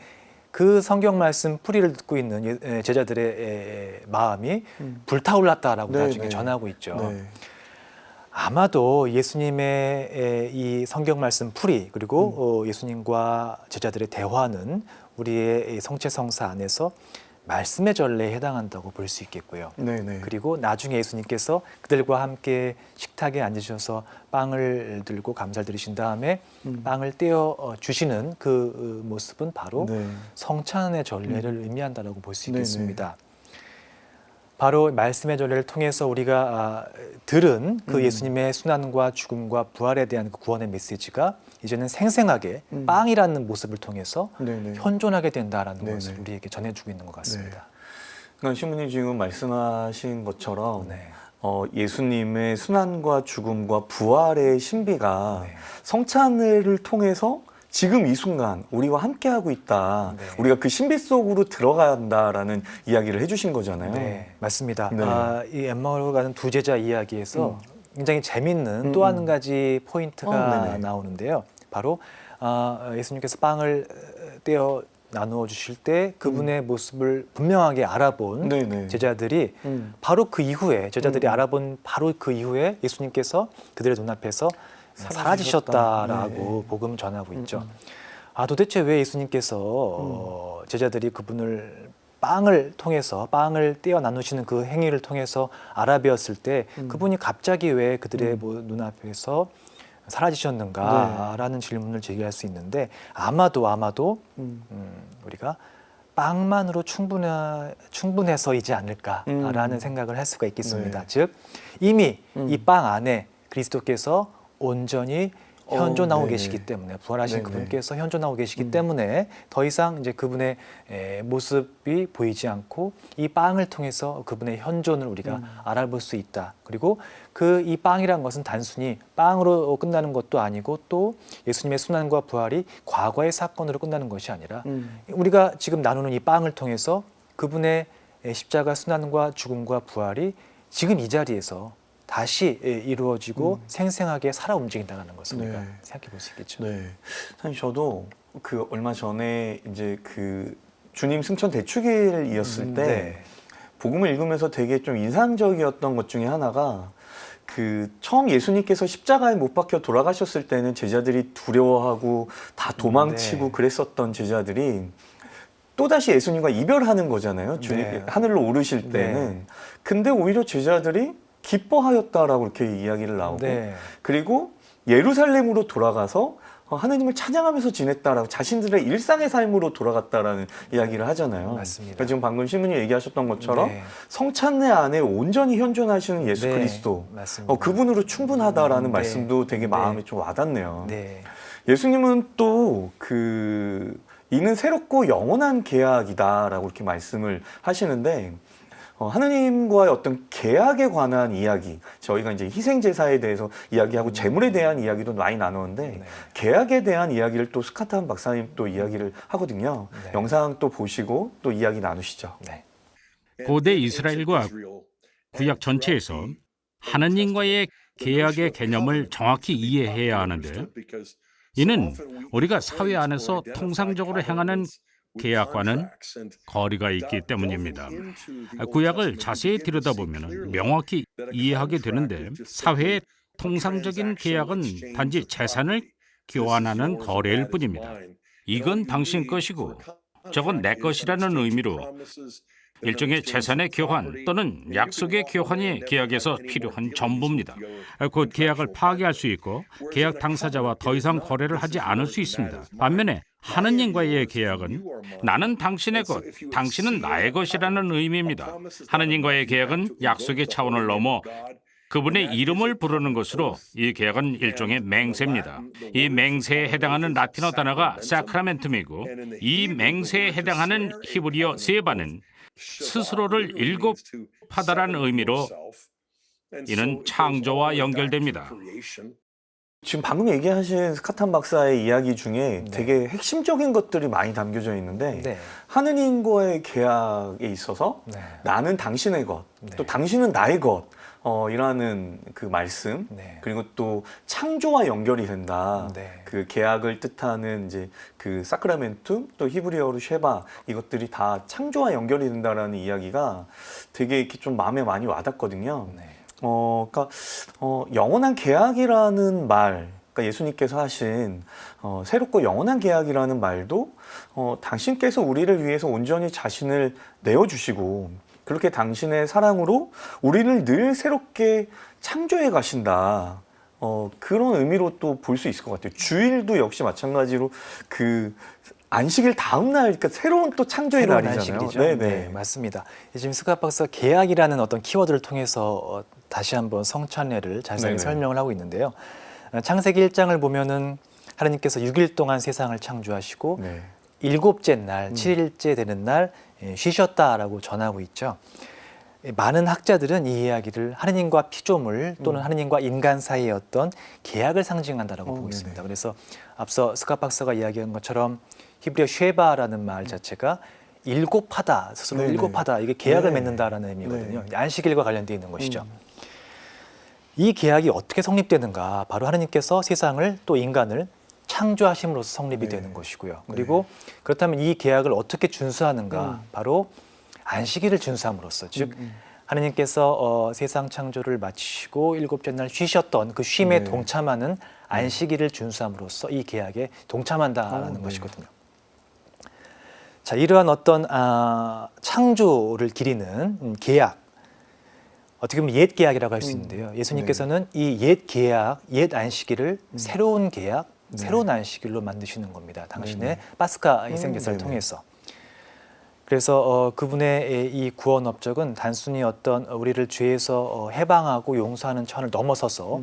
그 성경 말씀 풀이를 듣고 있는 제자들의 마음이 불타올랐다라고 네네. 나중에 전하고 있죠. 네. 아마도 예수님의 이 성경 말씀 풀이 그리고 예수님과 제자들의 대화는 우리의 성체성사 안에서 말씀의 전례에 해당한다고 볼 수 있겠고요. 네네. 그리고 나중에 예수님께서 그들과 함께 식탁에 앉으셔서 빵을 들고 감사를 드리신 다음에 빵을 떼어 주시는 그 모습은 바로 네. 성찬의 전례를 의미한다라고 볼 수 네네. 있겠습니다. 바로 말씀의 전례를 통해서 우리가 들은 그 예수님의 순환과 죽음과 부활에 대한 그 구원의 메시지가 이제는 생생하게 빵이라는 모습을 통해서 네네. 현존하게 된다라는 네네. 것을 우리에게 전해주고 있는 것 같습니다. 그러니까 신부님 지금 말씀하신 것처럼 네. 예수님의 순환과 죽음과 부활의 신비가 네. 성찬을 통해서 지금 이 순간 우리와 함께하고 있다. 네. 우리가 그 신비 속으로 들어간다라는 이야기를 해주신 거잖아요. 네, 맞습니다. 네. 이 엠마오로 가는 두 제자 이야기에서 굉장히 재밌는 또 한 가지 포인트가 네네. 나오는데요. 바로 예수님께서 빵을 떼어 나누어 주실 때 그분의 모습을 분명하게 알아본 네네. 제자들이 바로 그 이후에 제자들이 알아본 바로 그 이후에 예수님께서 그들의 눈앞에서 사라지셨다라고 네. 복음 전하고 있죠. 아, 도대체 왜 예수님께서 제자들이 그분을 빵을 통해서 빵을 떼어 나누시는 그 행위를 통해서 알아배웠을 때 그분이 갑자기 왜 그들의 눈앞에서 사라지셨는가라는 질문을 제기할 수 있는데 아마도 우리가 빵만으로 충분해서이지 않을까라는 생각을 할 수가 있겠습니다. 네. 즉 이미 이 빵 안에 그리스도께서 온전히 현존하고 네네. 계시기 때문에 부활하신 네네. 그분께서 현존하고 계시기 때문에 더 이상 이제 그분의 모습이 보이지 않고 이 빵을 통해서 그분의 현존을 우리가 알아볼 수 있다. 그리고 그 이 빵이란 것은 단순히 빵으로 끝나는 것도 아니고 또 예수님의 순환과 부활이 과거의 사건으로 끝나는 것이 아니라 우리가 지금 나누는 이 빵을 통해서 그분의 십자가 순환과 죽음과 부활이 지금 이 자리에서 다시 이루어지고 생생하게 살아 움직인다는 것을 우리가 네. 생각해 볼 수 있겠죠. 네. 사실 저도 그 얼마 전에 이제 그 주님 승천 대축일이었을 때 네. 복음을 읽으면서 되게 좀 인상적이었던 것 중에 하나가 그 처음 예수님께서 십자가에 못 박혀 돌아가셨을 때는 제자들이 두려워하고 다 도망치고 네. 그랬었던 제자들이 또다시 예수님과 이별하는 거잖아요. 주님 네. 하늘로 오르실 때는. 네. 근데 오히려 제자들이 기뻐하였다라고 이렇게 이야기를 나오고 네. 그리고 예루살렘으로 돌아가서 하나님을 찬양하면서 지냈다라고 자신들의 일상의 삶으로 돌아갔다라는 이야기를 하잖아요. 맞습니다. 그러니까 지금 방금 신부님 얘기하셨던 것처럼 네. 성찬례 안에 온전히 현존하시는 예수 네, 그리스도 맞습니다. 그분으로 충분하다라는 네. 말씀도 되게 네. 마음에 좀 와닿네요. 네. 예수님은 또 이는 새롭고 영원한 계약이다라고 이렇게 말씀을 하시는데 하느님과의 어떤 계약에 관한 이야기, 저희가 이제 희생제사에 대해서 이야기하고 제물에 대한 이야기도 많이 나누는데 네. 계약에 대한 이야기를 또 스카트한 박사님 또 이야기를 하거든요. 네. 영상 또 보시고 또 이야기 나누시죠. 네. 고대 이스라엘과 구약 전체에서 하느님과의 계약의 개념을 정확히 이해해야 하는데 이는 우리가 사회 안에서 통상적으로 행하는 계약과는 거리가 있기 때문입니다. 구약을 자세히 들여다보면 명확히 이해하게 되는데 사회의 통상적인 계약은 단지 재산을 교환하는 거래일 뿐입니다. 이건 당신 것이고 저건 내 것이라는 의미로 일종의 재산의 교환 또는 약속의 교환이 계약에서 필요한 전부입니다. 곧 계약을 파기할 수 있고 계약 당사자와 더 이상 거래를 하지 않을 수 있습니다. 반면에 하느님과의 계약은 나는 당신의 것, 당신은 나의 것이라는 의미입니다. 하느님과의 계약은 약속의 차원을 넘어 그분의 이름을 부르는 것으로 이 계약은 일종의 맹세입니다. 이 맹세에 해당하는 라틴어 단어가 사크라멘툼이고 이 맹세에 해당하는 히브리어 세바는 스스로를 일곱하다라는 의미로 이는 창조와 연결됩니다. 지금 방금 얘기하신 스카탄 박사의 이야기 중에 되게 핵심적인 것들이 많이 담겨져 있는데 네. 하느님과의 계약에 있어서 네. 나는 당신의 것, 네. 또 당신은 나의 것 이라는 그 말씀 네. 그리고 또 창조와 연결이 된다. 네. 그 계약을 뜻하는 이제 그 사크라멘툼 또 히브리어로 쉐바 이것들이 다 창조와 연결이 된다라는 이야기가 되게 이렇게 좀 마음에 많이 와닿거든요. 네. 그러니까 영원한 계약이라는 말, 그러니까 예수님께서 하신 새롭고 영원한 계약이라는 말도 당신께서 우리를 위해서 온전히 자신을 내어주시고 그렇게 당신의 사랑으로 우리를 늘 새롭게 창조해 가신다. 그런 의미로 또 볼 수 있을 것 같아요. 주일도 역시 마찬가지로 그 안식일 다음 날, 그러니까 새로운 또 창조의 새로운 날이잖아요. 안식일이죠. 네네. 네, 맞습니다. 지금 스캇 박사 계약이라는 어떤 키워드를 통해서 다시 한번 성찬례를 자세히 네네. 설명을 하고 있는데요. 창세기 1장을 보면은 하나님께서 6일 동안 세상을 창조하시고 네. 일곱째 날, 7일째 되는 날 쉬셨다라고 전하고 있죠. 많은 학자들은 이 이야기를 하느님과 피조물 또는 하느님과 인간 사이의 어떤 계약을 상징한다라고 보고 네네. 있습니다. 그래서 앞서 스캇 박사가 이야기한 것처럼 히브리어 쉐바라는 말 자체가 일곱하다, 스스로 네네. 일곱하다, 이게 계약을 네. 맺는다라는 의미거든요. 네. 안식일과 관련되어 있는 것이죠. 이 계약이 어떻게 성립되는가? 바로 하느님께서 세상을 또 인간을 창조하심으로써 성립이 네. 되는 것이고요. 그리고 그렇다면 이 계약을 어떻게 준수하는가? 바로 안식일을 준수함으로써, 즉 하느님께서 세상 창조를 마치시고 일곱째 날 쉬셨던 그 쉼에 네. 동참하는 안식일을 준수함으로써 이 계약에 동참한다라는 네. 것이거든요. 자, 이러한 어떤 창조를 기리는 계약, 어떻게 보면 옛 계약이라고 할 수 있는데요. 예수님께서는 이 옛 계약, 옛 안식일을 새로운 계약, 새로운 안식일로 만드시는 겁니다. 당신의 파스카 희생제사를 네네. 통해서. 그래서 그분의 이 구원 업적은 단순히 어떤 우리를 죄에서 해방하고 용서하는 차원을 넘어서서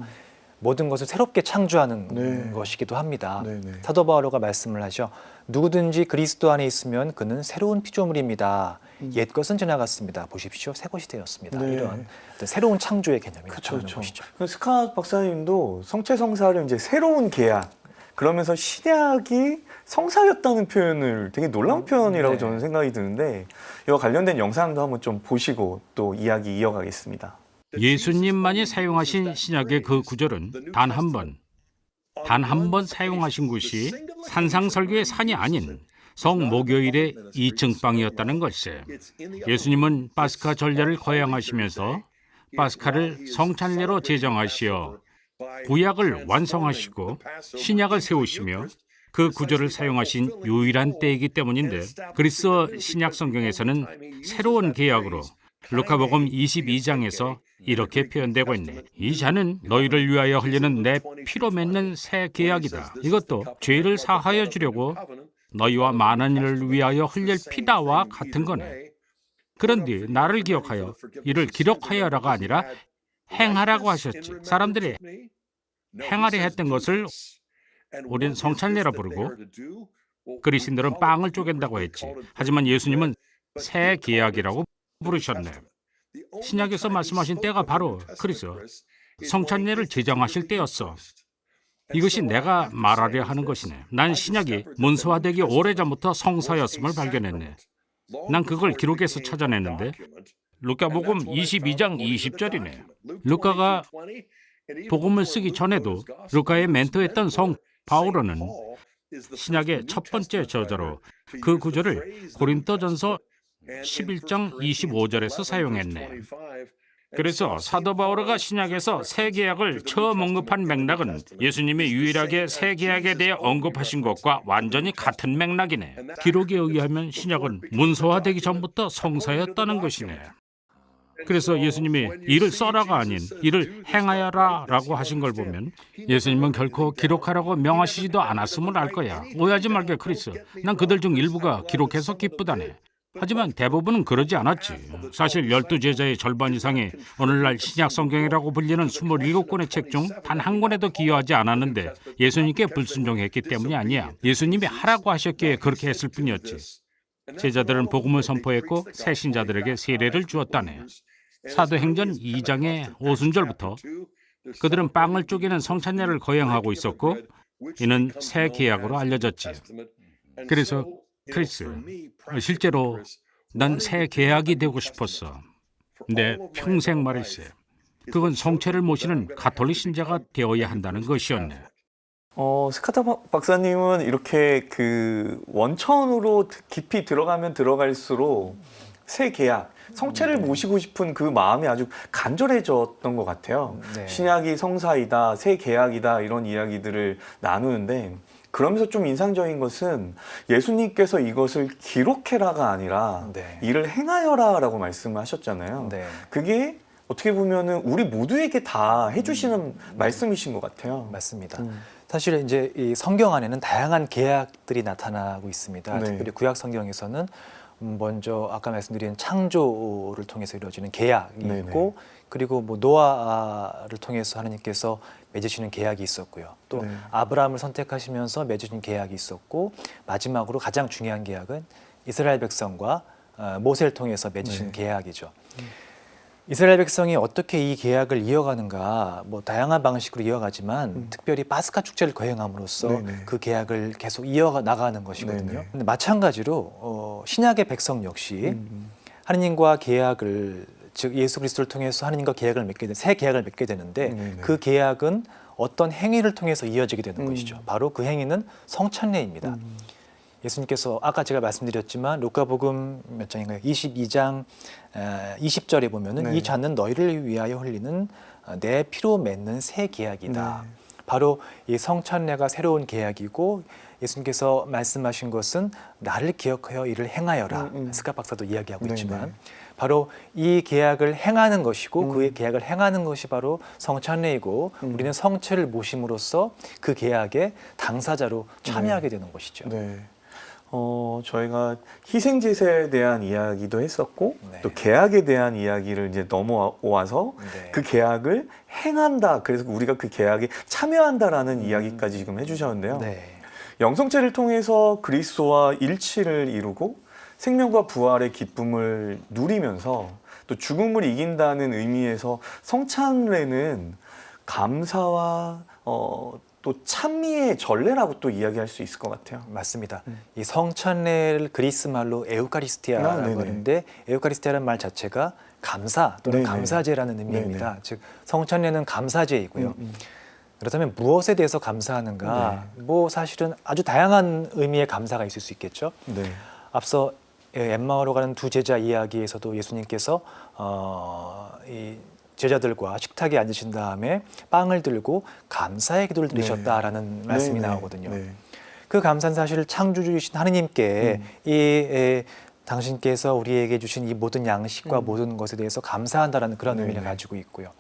모든 것을 새롭게 창조하는 네. 것이기도 합니다. 네네. 사도 바오로가 말씀을 하죠. 누구든지 그리스도 안에 있으면 그는 새로운 피조물입니다. 옛 것은 지나갔습니다. 보십시오, 새 것이 되었습니다. 네. 이런 어떤 새로운 창조의 개념이 그렇죠, 나타나는 그렇죠. 것이죠. 스캇 박사님도 성체성사를 이제 새로운 계약, 그러면서 신약이 성사였다는 표현을 되게 놀라운 표현이라고 네. 저는 생각이 드는데 이와 관련된 영상도 한번 좀 보시고 또 이야기 이어가겠습니다. 예수님만이 사용하신 신약의 그 구절은 단 한 번 사용하신 곳이 산상설교의 산이 아닌 성목요일의 이층방이었다는 것에 예수님은 파스카 전례를 거양하시면서 파스카를 성찬례로 제정하시어 구약을 완성하시고 신약을 세우시며 그 구절을 사용하신 유일한 때이기 때문인데 그리스 신약 성경에서는 새로운 계약으로 루카복음 22장에서 이렇게 표현되고 있네. 이 잔은 너희를 위하여 흘리는 내 피로 맺는 새 계약이다. 이것도 죄를 사하여 주려고 너희와 많은 이를 위하여 흘릴 피다와 같은 거네. 그런데 나를 기억하여 이를 기록하여라가 아니라 행하라고 하셨지. 사람들이 행하려 했던 것을 우린 성찬례라 부르고 그리스인들은 빵을 쪼갠다고 했지. 하지만 예수님은 새 계약이라고 부르셨네. 신약에서 말씀하신 때가 바로 그리스도 성찬례를 제정하실 때였어. 이것이 내가 말하려 하는 것이네. 난 신약이 문서화되기 오래전부터 성사였음을 발견했네. 난 그걸 기록에서 찾아냈는데 루카복음 22장 20절이네. 루카가 복음을 쓰기 전에도 루카의 멘토였던 성 바오로는 신약의 첫 번째 저자로 그 구절을 고린도전서 11장 25절에서 사용했네. 그래서 사도 바오로가 신약에서 새 계약을 처음 언급한 맥락은 예수님이 유일하게 새 계약에 대해 언급하신 것과 완전히 같은 맥락이네. 기록에 의하면 신약은 문서화되기 전부터 성사였다는 것이네. 그래서 예수님이 이를 써라가 아닌 이를 행하여라라고 하신 걸 보면 예수님은 결코 기록하라고 명하시지도 않았음을 알 거야. 오해하지 말게, 크리스. 난 그들 중 일부가 기록해서 기쁘다네. 하지만 대부분은 그러지 않았지. 사실 12제자의 절반 이상이 오늘날 신약 성경이라고 불리는 27권의 책 중 단 한 권에도 기여하지 않았는데 예수님께 불순종했기 때문이 아니야. 예수님이 하라고 하셨기에 그렇게 했을 뿐이었지. 제자들은 복음을 선포했고 새 신자들에게 세례를 주었다네. 사도행전 2장의 오순절부터 그들은 빵을 쪼개는 성찬례를 거행하고 있었고 이는 새 계약으로 알려졌지. 그래서 크리스, 실제로 난 새 계약이 되고 싶었어. 내 평생 말일세. 그건 성체를 모시는 가톨릭 신자가 되어야 한다는 것이었네. 스카타 박사님은 이렇게 그 원천으로 깊이 들어가면 들어갈수록 새 계약, 성체를 모시고 싶은 그 마음이 아주 간절해졌던 것 같아요. 네. 신약이 성사이다, 새 계약이다 이런 이야기들을 나누는데 그러면서 좀 인상적인 것은 예수님께서 이것을 기록해라가 아니라 네. 이를 행하여라라고 말씀하셨잖아요. 네. 그게 어떻게 보면은 우리 모두에게 다 해주시는 말씀이신 것 같아요. 맞습니다. 사실 이제 이 성경 안에는 다양한 계약들이 나타나고 있습니다. 네. 특별히 구약 성경에서는 먼저 아까 말씀드린 창조를 통해서 이루어지는 계약이 네네. 있고 그리고 뭐 노아를 통해서 하나님께서 맺으시는 계약이 있었고요. 또 네. 아브라함을 선택하시면서 맺으신 계약이 있었고 마지막으로 가장 중요한 계약은 이스라엘 백성과 모세를 통해서 맺으신 네. 계약이죠. 이스라엘 백성이 어떻게 이 계약을 이어가는가 뭐 다양한 방식으로 이어가지만 특별히 파스카 축제를 거행함으로써 네네. 그 계약을 계속 이어가 나가는 것이거든요. 네네. 근데 마찬가지로 신약의 백성 역시 하느님과 계약을 즉 예수 그리스도를 통해서 하느님과 계약을 맺게 된 새 계약을 맺게 되는데 네네. 그 계약은 어떤 행위를 통해서 이어지게 되는 것이죠. 바로 그 행위는 성찬례입니다. 예수님께서 아까 제가 말씀드렸지만 루카복음 몇 장인가요? 22장 20절에 보면은 네. 이 잔은 너희를 위하여 흘리는 내 피로 맺는 새 계약이다. 네. 바로 이 성찬례가 새로운 계약이고 예수님께서 말씀하신 것은 나를 기억하여 이를 행하여라. 스카 박사도 이야기하고 네, 있지만 네. 바로 이 계약을 행하는 것이고 그 계약을 행하는 것이 바로 성찬례이고 우리는 성체를 모심으로써 그 계약의 당사자로 참여하게 되는 것이죠. 네. 저희가 희생제사에 대한 이야기도 했었고 네. 또 계약에 대한 이야기를 이제 넘어와서 네. 그 계약을 행한다. 그래서 우리가 그 계약에 참여한다라는 이야기까지 지금 해주셨는데요. 네. 영성체를 통해서 그리스도와 일치를 이루고 생명과 부활의 기쁨을 누리면서 또 죽음을 이긴다는 의미에서 성찬례는 감사와 또 찬미의 전례라고 또 이야기할 수 있을 것 같아요. 맞습니다. 이 성찬례를 그리스 말로 에우카리스티아라고 네네. 하는데 에우카리스티아라는 말 자체가 감사 또는 네네. 감사제라는 의미입니다. 네네. 즉 성찬례는 감사제이고요. 그렇다면 무엇에 대해서 감사하는가? 뭐 사실은 아주 다양한 의미의 감사가 있을 수 있겠죠. 네. 앞서 엠마오로 가는 두 제자 이야기에서도 예수님께서 이 제자들과 식탁에 앉으신 다음에 빵을 들고 감사의 기도를 드리셨다라는 말씀이 네네. 나오거든요. 네. 그 감사는 사실 창조주이신 하느님께 당신께서 우리에게 주신 이 모든 양식과 모든 것에 대해서 감사한다라는 그런 네네. 의미를 가지고 있고요.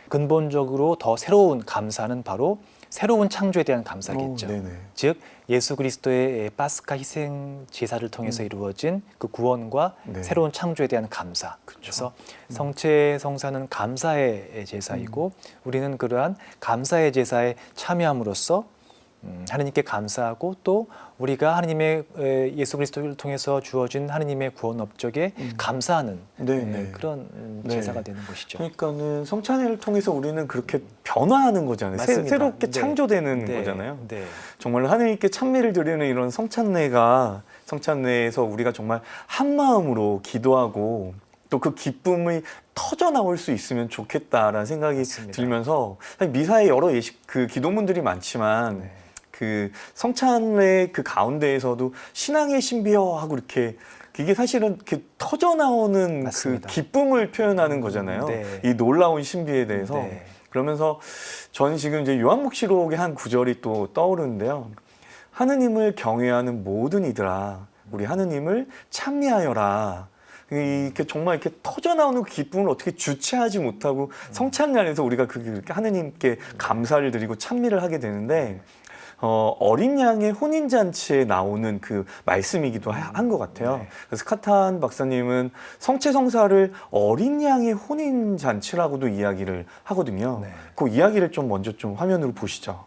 근본적으로 더 새로운 감사는 바로 새로운 창조에 대한 감사겠죠. 네네. 즉 예수 그리스도의 파스카 희생 제사를 통해서 이루어진 그 구원과 네. 새로운 창조에 대한 감사. 그래서 성체 성사는 감사의 제사이고 우리는 그러한 감사의 제사에 참여함으로써 하느님께 감사하고 또 우리가 하느님의 예수 그리스도를 통해서 주어진 하느님의 구원 업적에 감사하는 네. 그런 네. 제사가 되는 것이죠. 그러니까는 성찬회를 통해서 우리는 그렇게 변화하는 거잖아요. 맞습니다. 새롭게 네. 창조되는 네. 거잖아요. 네. 정말 하느님께 찬미를 드리는 이런 성찬례에서 우리가 정말 한 마음으로 기도하고 또 그 기쁨이 터져 나올 수 있으면 좋겠다라는 생각이 맞습니다. 들면서 사실 미사에 여러 예식 그 기도문들이 많지만 네. 그 성찬례 그 가운데에서도 신앙의 신비여 하고 이렇게 이게 사실은 이렇게 터져 나오는 맞습니다. 그 기쁨을 표현하는 거잖아요. 네. 이 놀라운 신비에 대해서. 네. 그러면서 저는 지금 이제 요한묵시록의 한 구절이 또 떠오르는데요. 하느님을 경외하는 모든 이들아, 우리 하느님을 찬미하여라. 이렇게 정말 이렇게 터져 나오는 그 기쁨을 어떻게 주체하지 못하고 성찬날에서 우리가 그렇게 하느님께 감사를 드리고 찬미를 하게 되는데, 어린 양의 혼인잔치에 나오는 그 말씀이기도 한 것 같아요. 네. 그래서 카탄 박사님은 성체성사를 어린 양의 혼인잔치라고도 이야기를 하거든요. 네. 그 이야기를 좀 먼저 좀 화면으로 보시죠.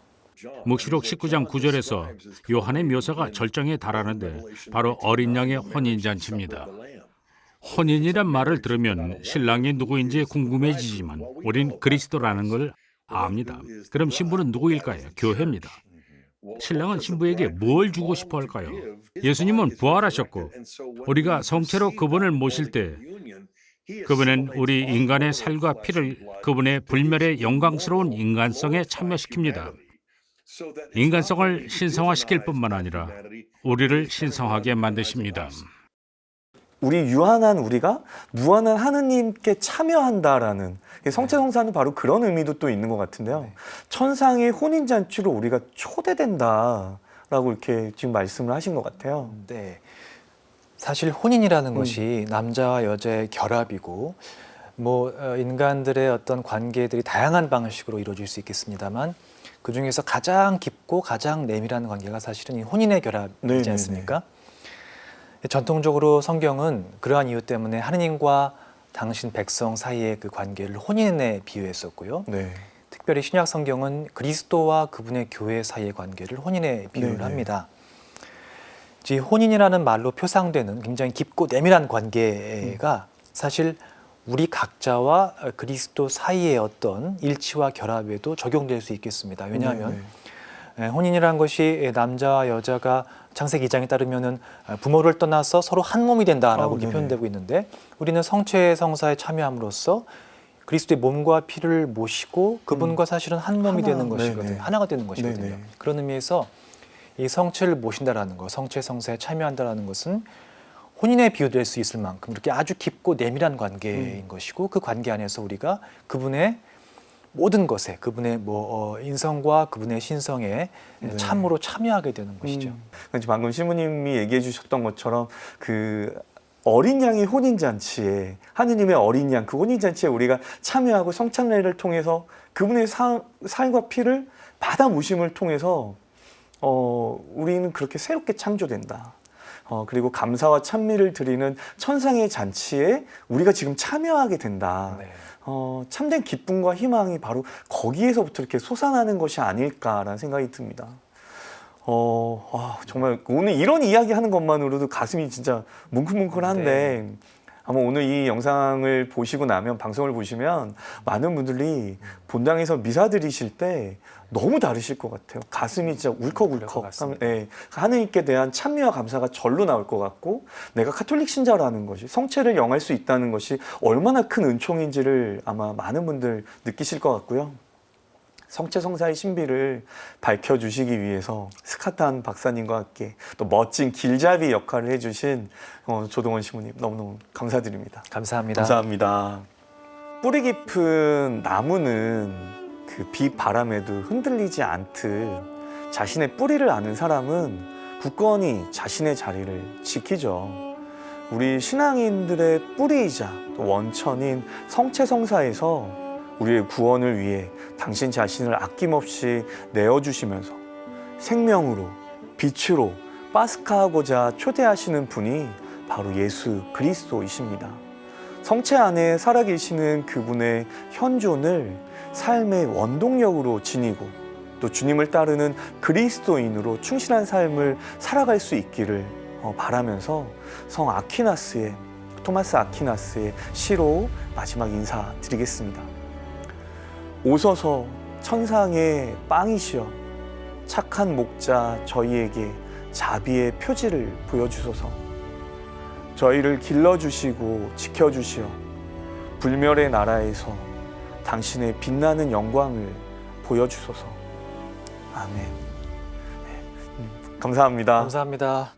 묵시록 19장 9절에서 요한의 묘사가 절정에 달하는데 바로 어린 양의 혼인잔치입니다. 혼인이란 말을 들으면 신랑이 누구인지 궁금해지지만 우린 그리스도라는 걸 압니다. 그럼 신부는 누구일까요? 교회입니다. 신랑은 신부에게 뭘 주고 싶어 할까요? 예수님은 부활하셨고 우리가 성체로 그분을 모실 때 그분은 우리 인간의 살과 피를 그분의 불멸의 영광스러운 인간성에 참여시킵니다. 인간성을 신성화시킬 뿐만 아니라 우리를 신성하게 만드십니다. 우리 유한한 우리가 무한한 하느님께 참여한다라는 성체성사는 바로 그런 의미도 또 있는 것 같은데요. 천상의 혼인잔치로 우리가 초대된다라고 이렇게 지금 말씀을 하신 것 같아요. 네. 사실 혼인이라는 것이 남자와 여자의 결합이고 인간들의 어떤 관계들이 다양한 방식으로 이루어질 수 있겠습니다만 그 중에서 가장 깊고 가장 내밀한 관계가 사실은 이 혼인의 결합이지 네네네. 않습니까? 전통적으로 성경은 그러한 이유 때문에 하느님과 당신 백성 사이의 그 관계를 혼인에 비유했었고요. 네. 특별히 신약 성경은 그리스도와 그분의 교회 사이의 관계를 혼인에 비유를 네네. 합니다. 이 혼인이라는 말로 표상되는 굉장히 깊고 내밀한 관계가 사실 우리 각자와 그리스도 사이의 어떤 일치와 결합에도 적용될 수 있겠습니다. 왜냐하면 혼인이라는 것이 남자와 여자가 창세기 2장에 따르면은 부모를 떠나서 서로 한 몸이 된다라고 이렇게 표현되고 있는데 우리는 성체 성사에 참여함으로써 그리스도의 몸과 피를 모시고 그분과 사실은 한 몸이 하나, 되는 것이거든요. 네네. 하나가 되는 것이거든요. 네네. 그런 의미에서 이 성체를 모신다라는 것, 성체 성사에 참여한다라는 것은 혼인에 비유될 수 있을 만큼 이렇게 아주 깊고 내밀한 관계인 것이고 그 관계 안에서 우리가 그분의 모든 것에 그분의 인성과 그분의 신성에 네. 참으로 참여하게 되는 것이죠. 방금 시부님이 얘기해 주셨던 것처럼 그 어린 양의 혼인잔치에 하느님의 어린 양 그 혼인잔치에 우리가 참여하고 성찬례를 통해서 그분의 살과 피를 받아 모심을 통해서 우리는 그렇게 새롭게 창조된다. 그리고 감사와 찬미를 드리는 천상의 잔치에 우리가 지금 참여하게 된다. 네. 참된 기쁨과 희망이 바로 거기에서부터 이렇게 솟아나는 것이 아닐까라는 생각이 듭니다. 정말 오늘 이런 이야기 하는 것만으로도 가슴이 진짜 뭉클뭉클한데 아마 오늘 이 영상을 보시고 나면 방송을 보시면 많은 분들이 본당에서 미사 드리실 때 너무 다르실 것 같아요. 가슴이 진짜 울컥울컥. 네, 하느님께 대한 찬미와 감사가 절로 나올 것 같고 내가 카톨릭 신자라는 것이 성체를 영할 수 있다는 것이 얼마나 큰 은총인지를 아마 많은 분들 느끼실 것 같고요. 성체 성사의 신비를 밝혀주시기 위해서 스카탄 박사님과 함께 또 멋진 길잡이 역할을 해주신 조동원 시부님 너무너무 감사드립니다. 감사합니다. 감사합니다. 뿌리 깊은 나무는 그 비바람에도 흔들리지 않듯 자신의 뿌리를 아는 사람은 굳건히 자신의 자리를 지키죠. 우리 신앙인들의 뿌리이자 또 원천인 성체성사에서 우리의 구원을 위해 당신 자신을 아낌없이 내어주시면서 생명으로 빛으로 파스카하고자 초대하시는 분이 바로 예수 그리스도이십니다. 성체 안에 살아계시는 그분의 현존을 삶의 원동력으로 지니고 또 주님을 따르는 그리스도인으로 충실한 삶을 살아갈 수 있기를 바라면서 성 아퀴나스의 토마스 아퀴나스의 시로 마지막 인사드리겠습니다. 오소서 천상의 빵이시여 착한 목자 저희에게 자비의 표지를 보여주소서. 저희를 길러주시고 지켜주시어 불멸의 나라에서 당신의 빛나는 영광을 보여주소서. 아멘. 감사합니다. 감사합니다.